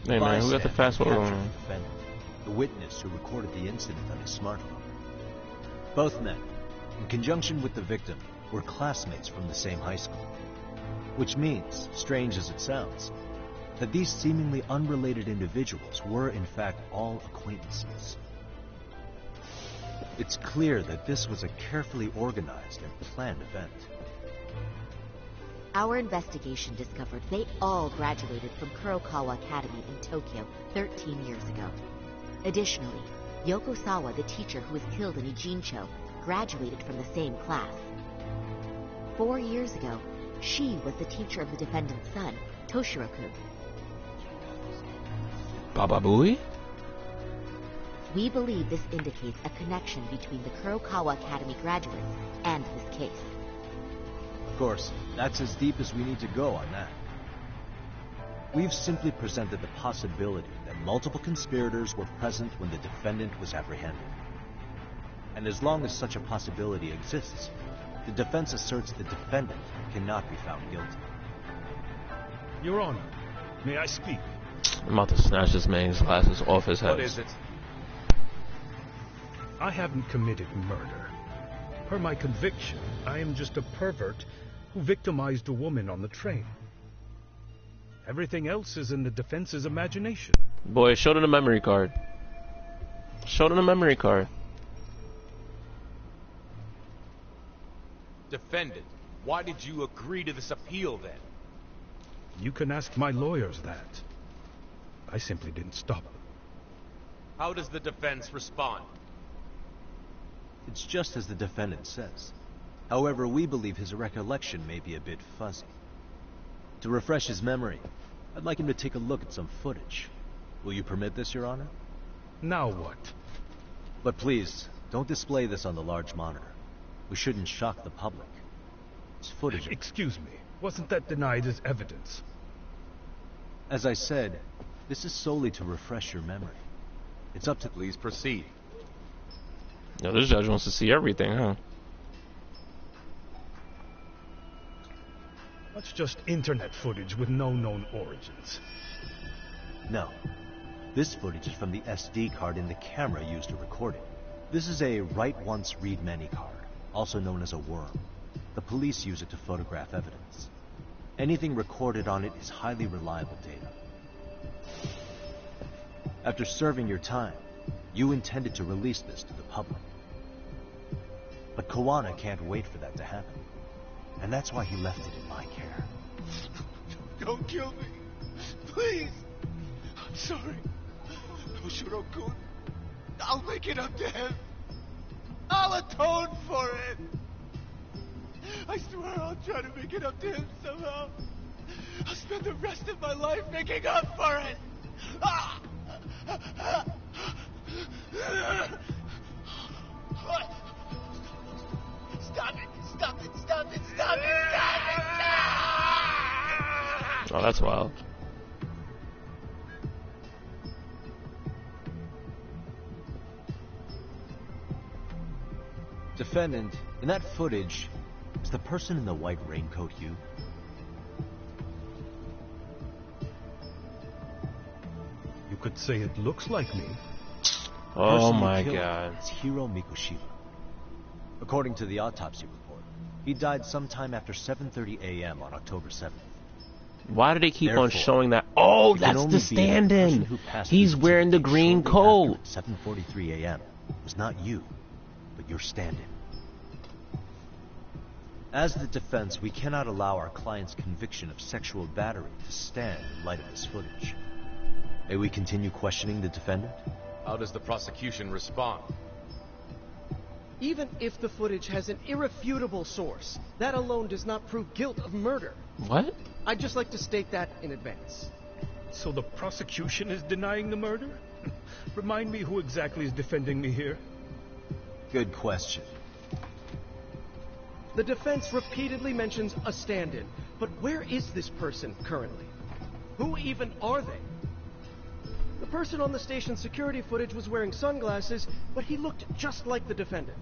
Hey man, who got the fast forward on? The witness who recorded the incident on his smartphone. Both men, in conjunction with the victim, were classmates from the same high school. Which means, strange as it sounds, that these seemingly unrelated individuals were in fact all acquaintances. It's clear that this was a carefully organized and planned event. Our investigation discovered they all graduated from Kurokawa Academy in Tokyo 13 years ago. Additionally, Yoko Sawa, the teacher who was killed in Ijincho, graduated from the same class. 4 years ago, she was the teacher of the defendant's son, Toshiro-kun. Baba Booey? We believe this indicates a connection between the Kurokawa Academy graduates and this case. Of course, that's as deep as we need to go on that. We've simply presented the possibility that multiple conspirators were present when the defendant was apprehended. And as long as such a possibility exists, the defense asserts the defendant cannot be found guilty. Your Honor, may I speak? I'm about to snatch this man's glasses off his head. What is it? I haven't committed murder. Per my conviction, I am just a pervert who victimized a woman on the train. Everything else is in the defense's imagination. Boy, show them the memory card. Show them the memory card. Defendant, why did you agree to this appeal then? You can ask my lawyers that. I simply didn't stop them. How does the defense respond? It's just as the defendant says. However, we believe his recollection may be a bit fuzzy. To refresh his memory, I'd like him to take a look at some footage. Will you permit this, Your Honor? Now what? But please, don't display this on the large monitor. We shouldn't shock the public. It's footage. Excuse me. Wasn't that denied as evidence? As I said, this is solely to refresh your memory. It's up to... Please proceed. Yo, this judge wants to see everything, huh? That's just internet footage with no known origins. No. This footage is from the SD card in the camera used to record it. This is a write once, read many card, also known as a worm. The police use it to photograph evidence. Anything recorded on it is highly reliable data. After serving your time, you intended to release this to the public. But Kawana can't wait for that to happen. And that's why he left it in my care. Don't kill me. Please. I'm sorry. Toshiro-kun. I'll make it up to him. I'll atone for it. I swear I'll try to make it up to him somehow. rest of my life making up for it! Ah! Stop it! Stop it! Stop it! Stop it! Stop it! Oh, that's wild. Defendant, in that footage, is the person in the white raincoat you? You could say it looks like me. Oh my god. It's Hiro Mikoshiba. According to the autopsy report, he died sometime after 7:30 a.m. on October 7th. Why do they keep on Therefore, showing that? Oh, it can that's only the be that the person stand-in. who passed He's through wearing the Timothy green shortly coat. after 7:43 a.m. was not you, but your stand-in. As the defense, we cannot allow our client's conviction of sexual battery to stand in light of this footage. May we continue questioning the defendant? How does the prosecution respond? Even if the footage has an irrefutable source, that alone does not prove guilt of murder. What? I'd just like to state that in advance. So the prosecution is denying the murder? Remind me who exactly is defending me here. Good question. The defense repeatedly mentions a stand-in, but where is this person currently? Who even are they? The person on the station's security footage was wearing sunglasses, but he looked just like the defendant.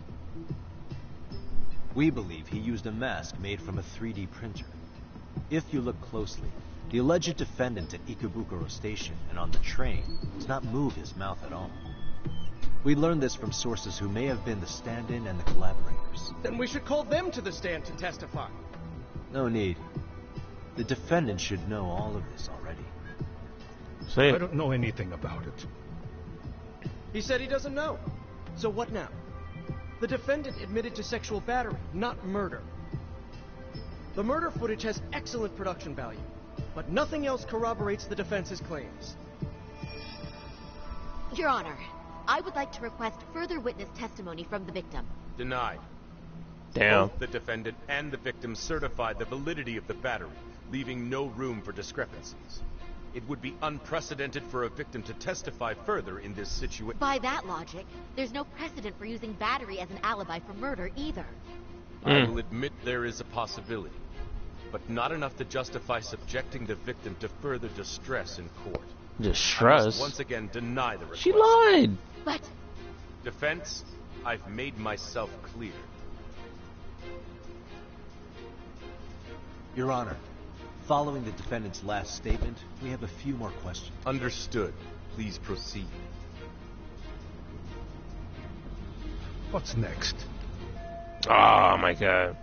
We believe he used a mask made from a 3D printer. If you look closely, the alleged defendant at Ikebukuro Station and on the train does not move his mouth at all. We learned this from sources who may have been the stand-in and the collaborators. Then we should call them to the stand to testify. No need. The defendant should know all of this already. Say it. I don't know anything about it. He said he doesn't know. So what now? The defendant admitted to sexual battery, not murder. The murder footage has excellent production value, but nothing else corroborates the defense's claims. Your Honor, I would like to request further witness testimony from the victim. Denied. Damn. Both the defendant and the victim certified the validity of the battery, leaving no room for discrepancies. It would be unprecedented for a victim to testify further in this situation. By that logic, there's no precedent for using battery as an alibi for murder either. I will admit there is a possibility, but not enough to justify subjecting the victim to further distress in court. Distress? I must once again deny the request. She lied! But... Defense, I've made myself clear. Your Honor, following the defendant's last statement, we have a few more questions. Understood. Please proceed. What's next? Oh my god.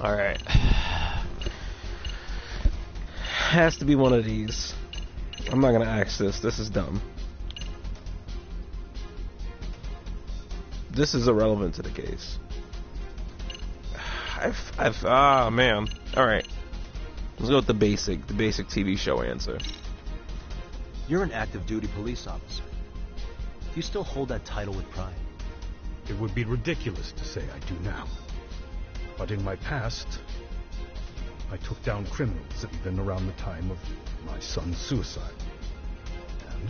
Alright. Has to be one of these. I'm not gonna ask this. This is dumb. This is irrelevant to the case. Ah, man. Alright. Let's go with the basic TV show answer. You're an active duty police officer. Do you still hold that title with pride? It would be ridiculous to say I do now. But in my past, I took down criminals even around the time of my son's suicide. And,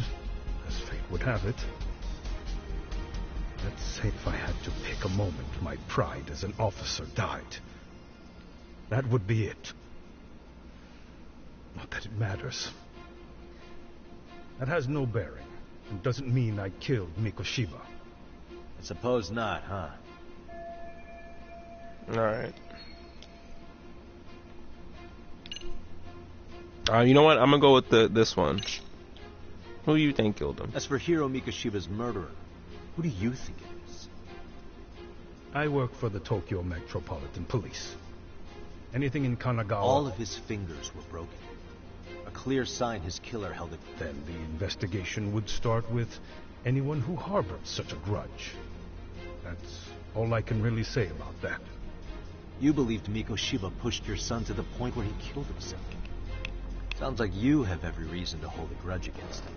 as fate would have it, let's say if I had to pick a moment my pride as an officer died, that would be it. Not that it matters. That has no bearing, and doesn't mean I killed Mikoshiba. I suppose not, huh? Alright. You know what? I'm gonna go with this one. Who do you think killed him? As for Hiro Mikoshiba's murderer, who do you think it is? I work for the Tokyo Metropolitan Police. Anything in Kanagawa... All of his fingers were broken. A clear sign his killer held it. Then the investigation would start with anyone who harbored such a grudge. That's all I can really say about that. You believed Mikoshiba pushed your son to the point where he killed himself. Sounds like you have every reason to hold a grudge against him.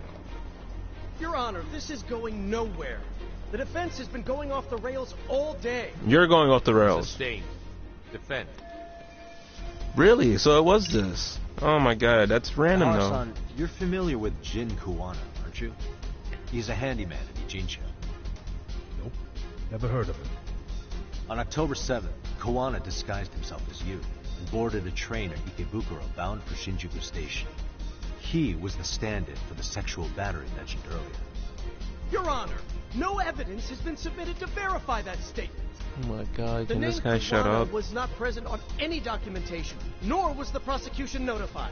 Your Honor, this is going nowhere. The defense has been going off the rails all day. You're going off the rails. Sustained. Defend. Really? So it was this. Oh my god, that's random though. Hara-san, you're familiar with Jin Kuwana, aren't you? He's a handyman in Ijincho. Nope. Never heard of him. On October 7th, Kuwana disguised himself as you and boarded a train at Ikebukuro bound for Shinjuku Station. He was the stand-in for the sexual battery mentioned earlier. Your Honor, no evidence has been submitted to verify that statement. Oh my god, The can name this guy shut Kuwana up? was not present on any documentation, nor was the prosecution notified.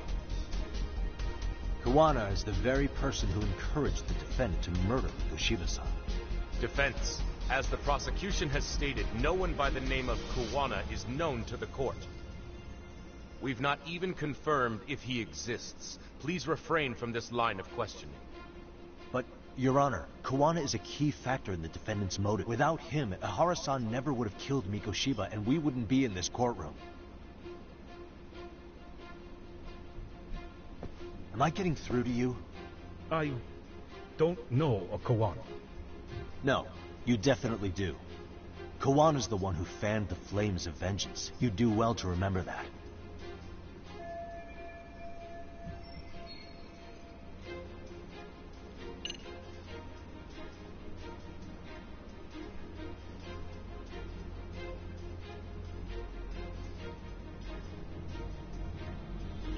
Kuwana is the very person who encouraged the defendant to murder Yoshiba-san. Defense. As the prosecution has stated, no one by the name of Kuwana is known to the court. We've not even confirmed if he exists. Please refrain from this line of questioning. But, Your Honor, Kuwana is a key factor in the defendant's motive. Without him, Hara-san never would have killed Mikoshiba, and we wouldn't be in this courtroom. Am I getting through to you? I don't know a Kuwana. No, you definitely do. Kawana's the one who fanned the flames of vengeance. You do well to remember that.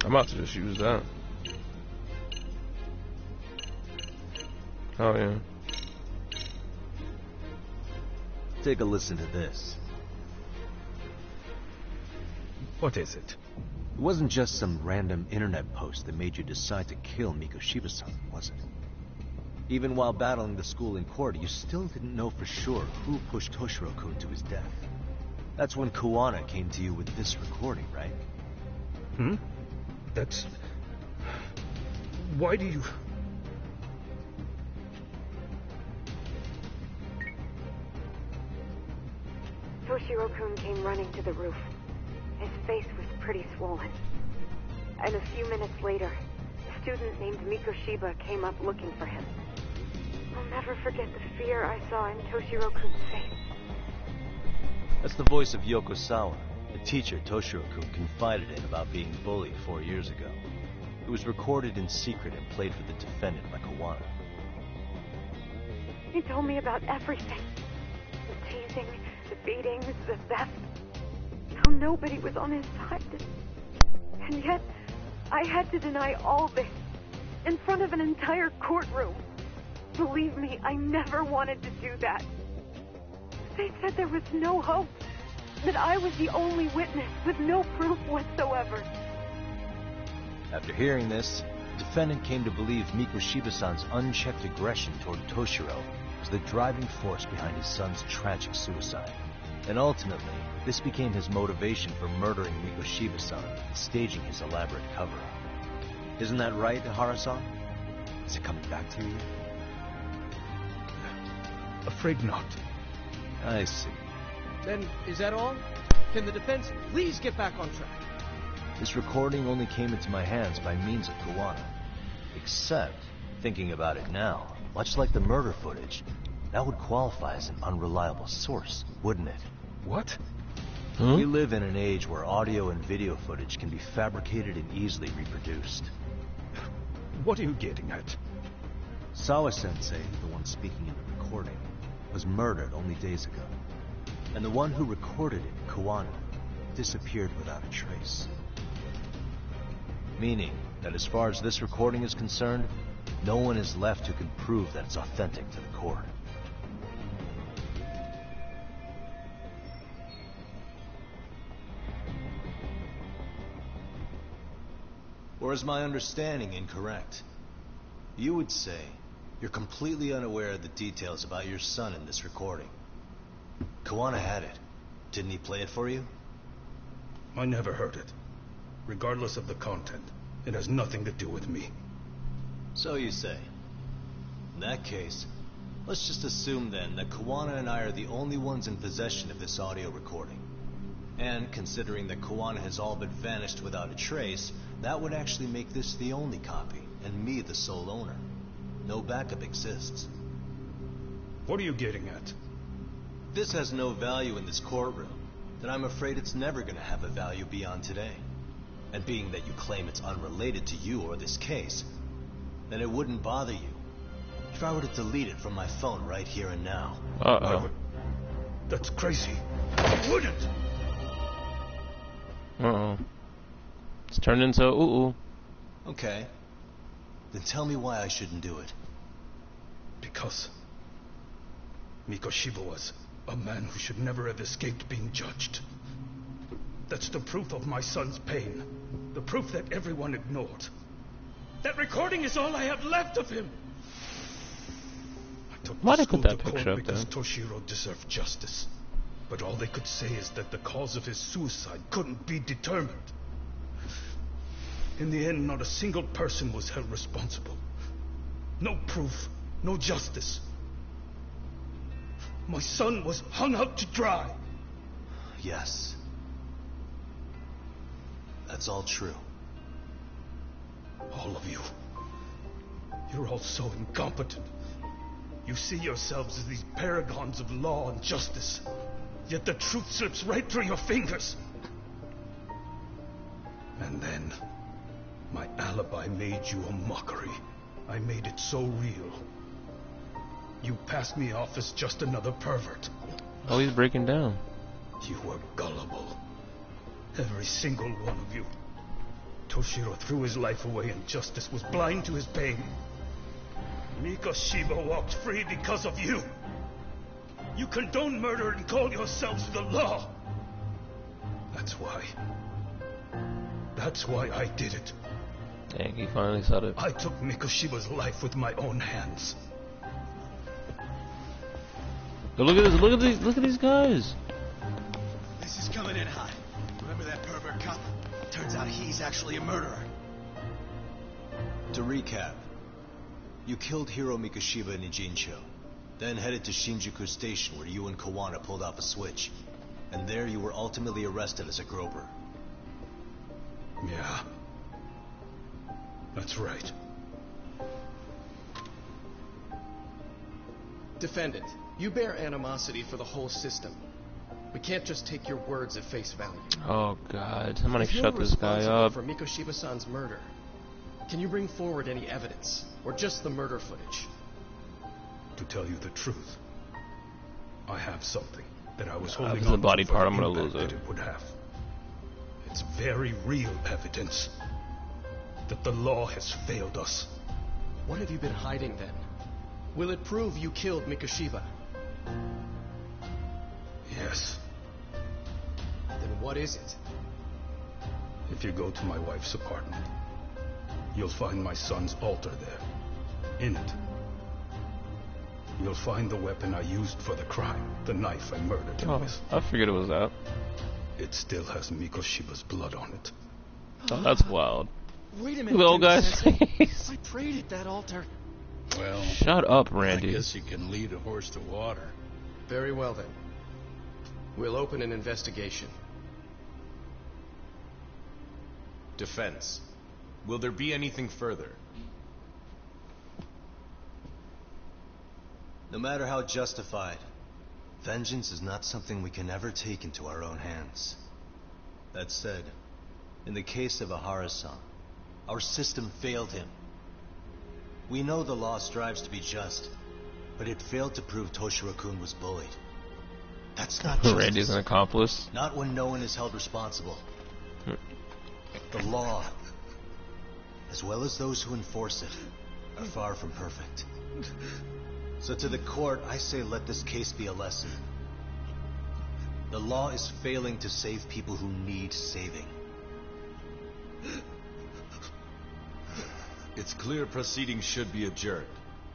I'm about to just use that. Oh yeah. Take a listen to this. What is it? It wasn't just some random internet post that made you decide to kill Mikoshiba-san, was it? Even while battling the school in court, you still didn't know for sure who pushed Toshiro-kun to his death. That's when Kuwana came to you with this recording, right? Hmm? That's... Why do you... Toshiro-kun came running to the roof. His face was pretty swollen. And a few minutes later, a student named Mikoshiba came up looking for him. I'll never forget the fear I saw in Toshiro-kun's face. That's the voice of Yokosawa, the teacher Toshiro-kun confided in about being bullied 4 years ago. It was recorded in secret and played for the defendant by Kuwana. He told me about everything. The teasing, the beatings, the theft. How nobody was on his side. And yet, I had to deny all this in front of an entire courtroom. Believe me, I never wanted to do that. They said there was no hope, that I was the only witness with no proof whatsoever. After hearing this, the defendant came to believe Mikoshiba-san's unchecked aggression toward Toshiro was the driving force behind his son's tragic suicide. And ultimately, this became his motivation for murdering Mikoshiba-san and staging his elaborate cover-up. Isn't that right, Hara-san? Is it coming back to you? Afraid not. I see. Then, is that all? Can the defense please get back on track? This recording only came into my hands by means of Kuwana. Except, thinking about it now, much like the murder footage, that would qualify as an unreliable source, wouldn't it? What? We live in an age where audio and video footage can be fabricated and easily reproduced. What are you getting at? Sawa-sensei, the one speaking in the recording, was murdered only days ago. And the one who recorded it, Kuwana, disappeared without a trace. Meaning that as far as this recording is concerned, no one is left who can prove that it's authentic to the court. Or is my understanding incorrect? You would say you're completely unaware of the details about your son in this recording. Kuwana had it. Didn't he play it for you? I never heard it. Regardless of the content, it has nothing to do with me. So you say. In that case, let's just assume then that Kuwana and I are the only ones in possession of this audio recording. And considering that Kuwana has all but vanished without a trace, that would actually make this the only copy, and me the sole owner. No backup exists. What are you getting at? This has no value in this courtroom, then I'm afraid it's never gonna have a value beyond today. And being that you claim it's unrelated to you or this case, then it wouldn't bother you if I were to delete it from my phone right here and now. Uh-oh. That's crazy. I wouldn't! Uh-oh. It's turned into ooh-ooh. Okay. Then tell me why I shouldn't do it. Because Mikoshiba was a man who should never have escaped being judged. That's the proof of my son's pain. The proof that everyone ignored. That recording is all I have left of him. I took Why'd the I school put that to court picture up because there? Toshiro deserved justice. But all they could say is that the cause of his suicide couldn't be determined. In the end, not a single person was held responsible. No proof, no justice. My son was hung out to dry. Yes. That's all true. All of you. You're all so incompetent. You see yourselves as these paragons of law and justice. Yet the truth slips right through your fingers. And then, my alibi made you a mockery. I made it so real. You passed me off as just another pervert. Oh, he's breaking down. You were gullible. Every single one of you. Toshiro threw his life away and justice was blind to his pain. Mikoshiba walked free because of you. You condone murder and call yourselves the law. That's why. That's why I did it. Dang, he finally said it. I took Mikoshiba's life with my own hands. But look at these guys. This is coming in hot. Remember that pervert cop? Turns out he's actually a murderer. To recap, you killed Hiro Mikoshiba in Ijincho, then headed to Shinjuku Station where you and Kawana pulled off a switch. And there you were ultimately arrested as a groper. Yeah. That's right. Defendant, you bear animosity for the whole system. We can't just take your words at face value. Oh god, I'm gonna If you're shut this guy responsible up. for Mikoshiba-san's murder, can you bring forward any evidence, or just the murder footage? To tell you the truth, I have something that I was If holding it's a on body to for part, the I'm gonna impact lose it. that it would have. It's very real evidence that the law has failed us. What have you been hiding then? Will it prove you killed Mikoshiba? Yes. Then what is it? If you go to my wife's apartment, you'll find my son's altar there. In it, you'll find the weapon I used for the crime, the knife I murdered him with. I figured it was that. It still has Mikoshiba's blood on it. Oh, that's wild. Wait a Look at the old guy's face. I prayed at that altar. Well, shut up, Randy. I guess you can lead a horse to water. Very well then. We'll open an investigation. Defense. Will there be anything further? No matter how justified, vengeance is not something we can ever take into our own hands. That said, in the case of Ahara-san, our system failed him. We know the law strives to be just, but it failed to prove Toshiro-kun was bullied. That's not justice. Randy's an accomplice. Not when no one is held responsible. The law, as well as those who enforce it, are far from perfect. So to the court, I say let this case be a lesson. The law is failing to save people who need saving. It's clear proceedings should be adjourned.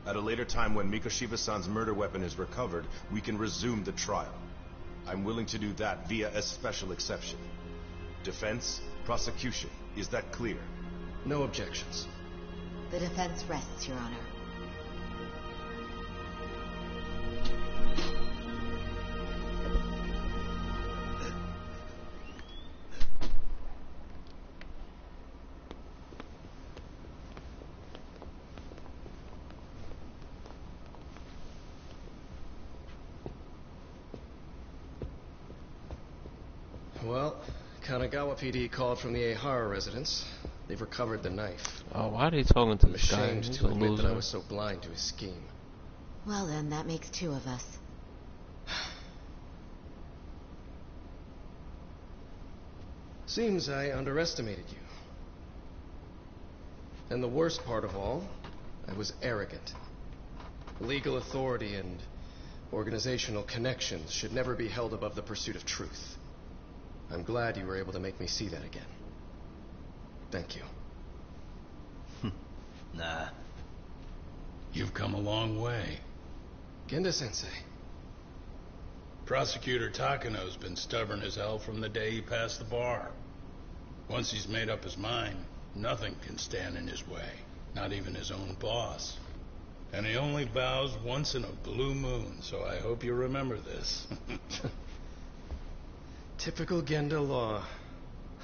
At a later time when Mikoshiba-san's murder weapon is recovered, we can resume the trial. I'm willing to do that via a special exception. Defense, prosecution, is that clear? No objections. The defense rests, Your Honor. Well, Kanagawa PD called from the Ehara residence. They've recovered the knife. Oh, why are they talking to I'm this guy? ashamed He's to a admit that I loser. was so blind to his scheme. Well then, that makes two of us. Seems I underestimated you. And the worst part of all, I was arrogant. Legal authority and organizational connections should never be held above the pursuit of truth. I'm glad you were able to make me see that again. Thank you. Nah. You've come a long way. Genda-sensei. Prosecutor Takano's been stubborn as hell from the day he passed the bar. Once he's made up his mind, nothing can stand in his way, not even his own boss. And he only bows once in a blue moon, so I hope you remember this. Typical Genda law.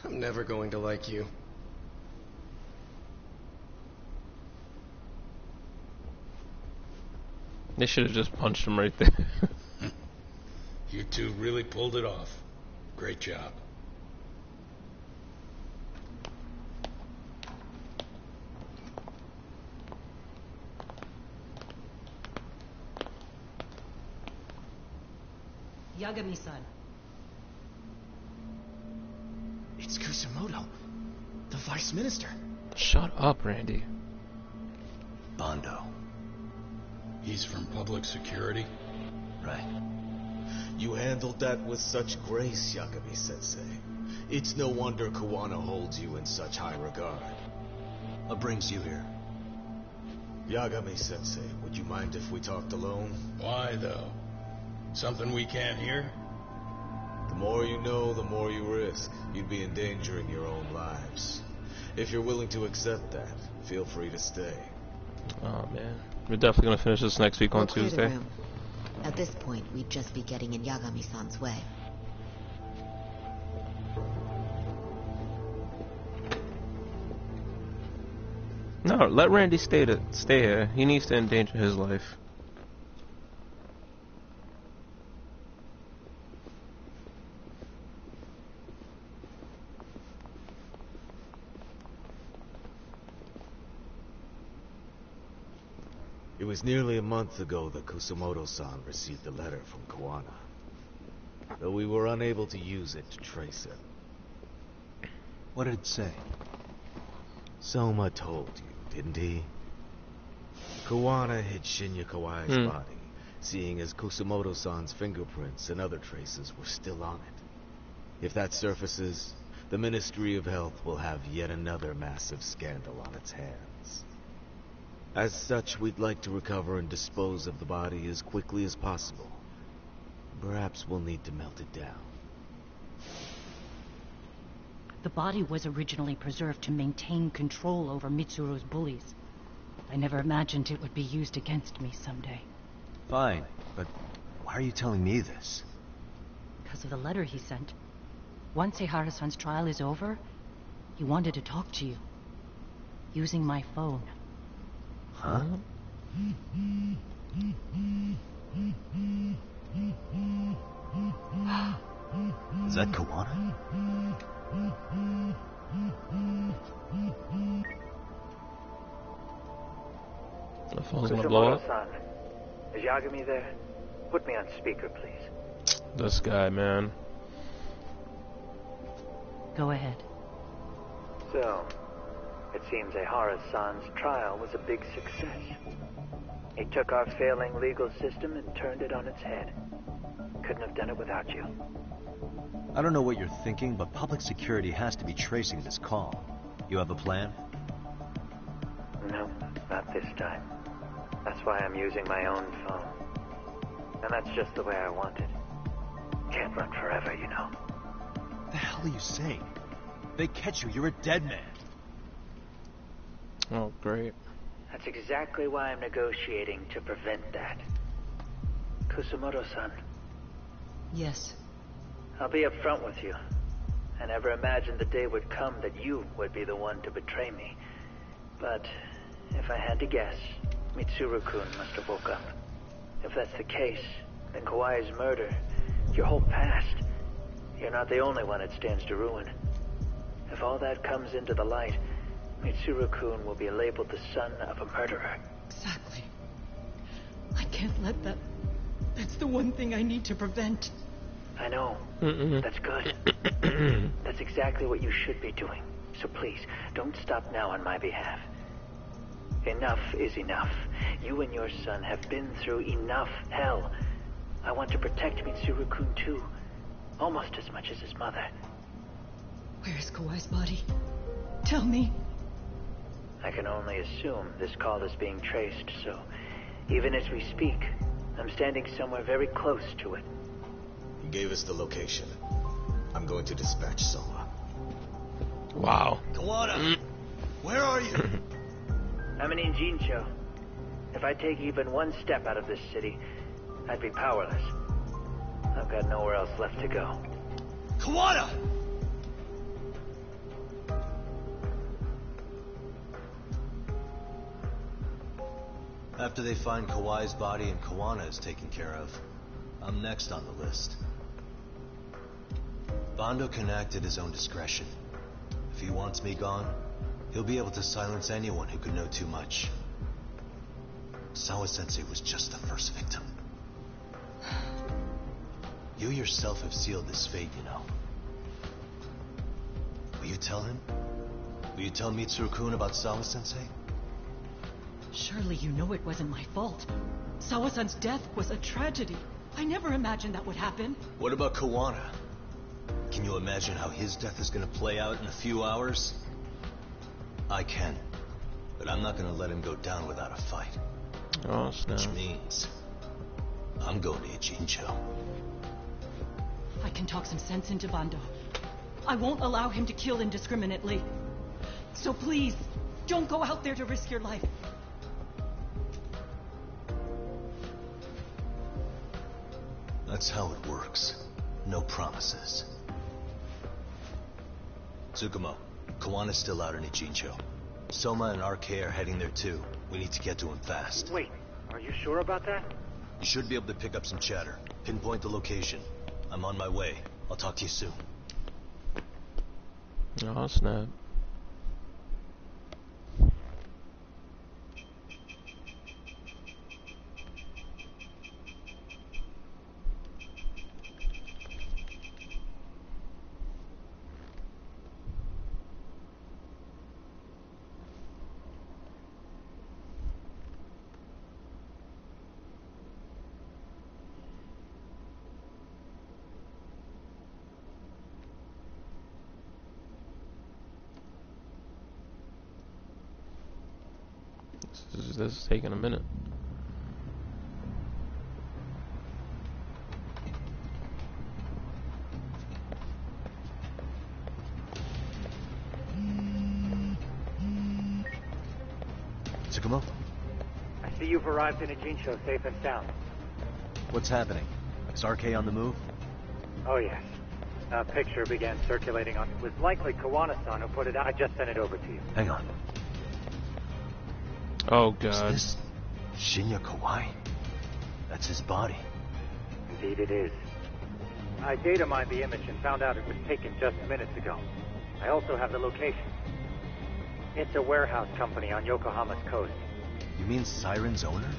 I'm never going to like you. They should have just punched him right there. You two really pulled it off. Great job. Yagami-san. It's Kusumoto, the Vice Minister. Shut up, Randy. Bondo. He's from public security? Right. You handled that with such grace, Yagami-sensei. It's no wonder Kuwana holds you in such high regard. What brings you here? Yagami-sensei, would you mind if we talked alone? Why, though? Something we can't hear? The more you know, the more you risk. You'd be endangering your own lives. If you're willing to accept that, feel free to stay. Oh, man. We're definitely going to finish this next week on We'll clear the Tuesday. room. At this point, we'd just be getting in Yagami-san's way. No, let Randy stay here. He needs to endanger his life. It was nearly a month ago that Kusumoto-san received a letter from Kuwana. Though we were unable to use it to trace it. What did it say? Soma told you, didn't he? Kuwana hid Shinya Kawai's body, seeing as Kusumoto-san's fingerprints and other traces were still on it. If that surfaces, the Ministry of Health will have yet another massive scandal on its hands. As such, we'd like to recover and dispose of the body as quickly as possible. Perhaps we'll need to melt it down. The body was originally preserved to maintain control over Mitsuru's bullies. I never imagined it would be used against me someday. Fine, but why are you telling me this? Because of the letter he sent. Once Ehara-san's trial is over, he wanted to talk to you. Using my phone. Huh? Is that Kuwana? The phone's gonna blow up. Kusumoto-san, is Yagami there? Put me on speaker, please. This guy, man. Go ahead. So, it seems Ehara-san's trial was a big success. He took our failing legal system and turned it on its head. Couldn't have done it without you. I don't know what you're thinking, but public security has to be tracing this call. You have a plan? No, not this time. That's why I'm using my own phone. And that's just the way I want it. Can't run forever, you know. What the hell are you saying? If they catch you, you're a dead man. Oh, great. That's exactly why I'm negotiating to prevent that. Kusumoto-san. Yes. I'll be upfront with you. I never imagined the day would come that you would be the one to betray me. But if I had to guess, Mitsuru-kun must have woke up. If that's the case, then Kawai's murder, your whole past, You're not the only one it stands to ruin. If all that comes into the light, Mitsuru-kun will be labeled the son of a murderer. Exactly. I can't let that... That's the one thing I need to prevent. I know. That's good. That's exactly what you should be doing. So please, don't stop now on my behalf. Enough is enough. You and your son have been through enough hell. I want to protect Mitsuru-kun too. Almost as much as his mother. Where's Kawai's body? Tell me. I can only assume this call is being traced, so even as we speak, I'm standing somewhere very close to it. He gave us the location. I'm going to dispatch Soma. Wow. Kawana! Where are you? I'm in Jincho. If I take even one step out of this city, I'd be powerless. I've got nowhere else left to go. Kawana! After they find Kawai's body and Kawana is taken care of, I'm next on the list. Bando can act at his own discretion. If he wants me gone, he'll be able to silence anyone who could know too much. Sawa-sensei was just the first victim. You yourself have sealed this fate, you know. Will you tell him? Will you tell Mitsuru-kun about Sawa-sensei? Surely you know it wasn't my fault. Sawa-san's death was a tragedy. I never imagined that would happen. What about Kawana? Can you imagine how his death is going to play out in a few hours? I can, but I'm not going to let him go down without a fight. Oh, snap. Which means I'm going to Jincho. I can talk some sense into Bando. I won't allow him to kill indiscriminately. So please, don't go out there to risk your life. That's how it works. No promises. Tsukumo, Kawana's still out in Ijincho. Soma and RK are heading there too. We need to get to him fast. Wait, are you sure about that? You should be able to pick up some chatter. Pinpoint the location. I'm on my way. I'll talk to you soon. Oh, snap. This is taking a minute. Tsukumo? I see you've arrived in Ijincho safe and sound. What's happening? Is RK on the move? Oh, yes. A picture began circulating on... It was likely Kawana-san who put it out. I just sent it over to you. Hang on. Oh, God. Is this Shinya Kawai? That's his body. Indeed it is. I data mined the image and found out it was taken just minutes ago. I also have the location. It's a warehouse company on Yokohama's coast. You mean Siren's owner?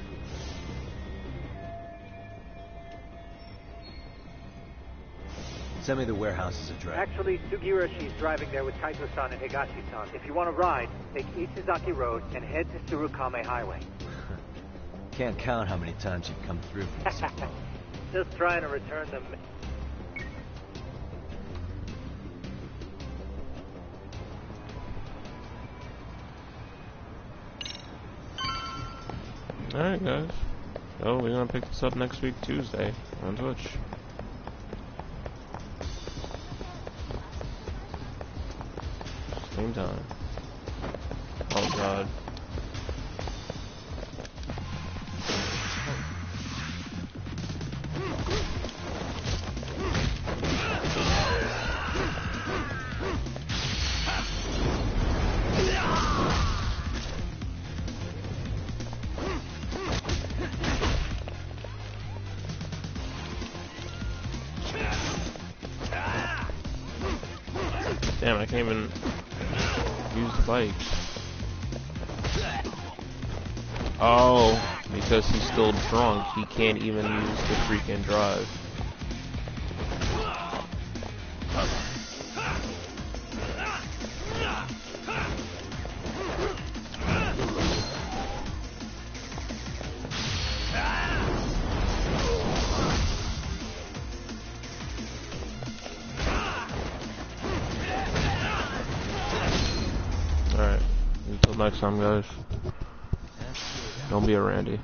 Send me the warehouse's address. Actually, Sugiroshi's driving there with Kaito-san and Higashi-san. If you want to ride, take Isizaki Road and head to Tsurukame Highway. Can't count how many times you've come through for this. Just trying to return them. Alright, guys. So, we're gonna pick this up next week, Tuesday, on Twitch. Same time. Oh, God. Damn, I can't even use the bike. Oh, because he's still drunk, he can't even use the freaking drive. Alright, until next time, guys. Don't be a Randy.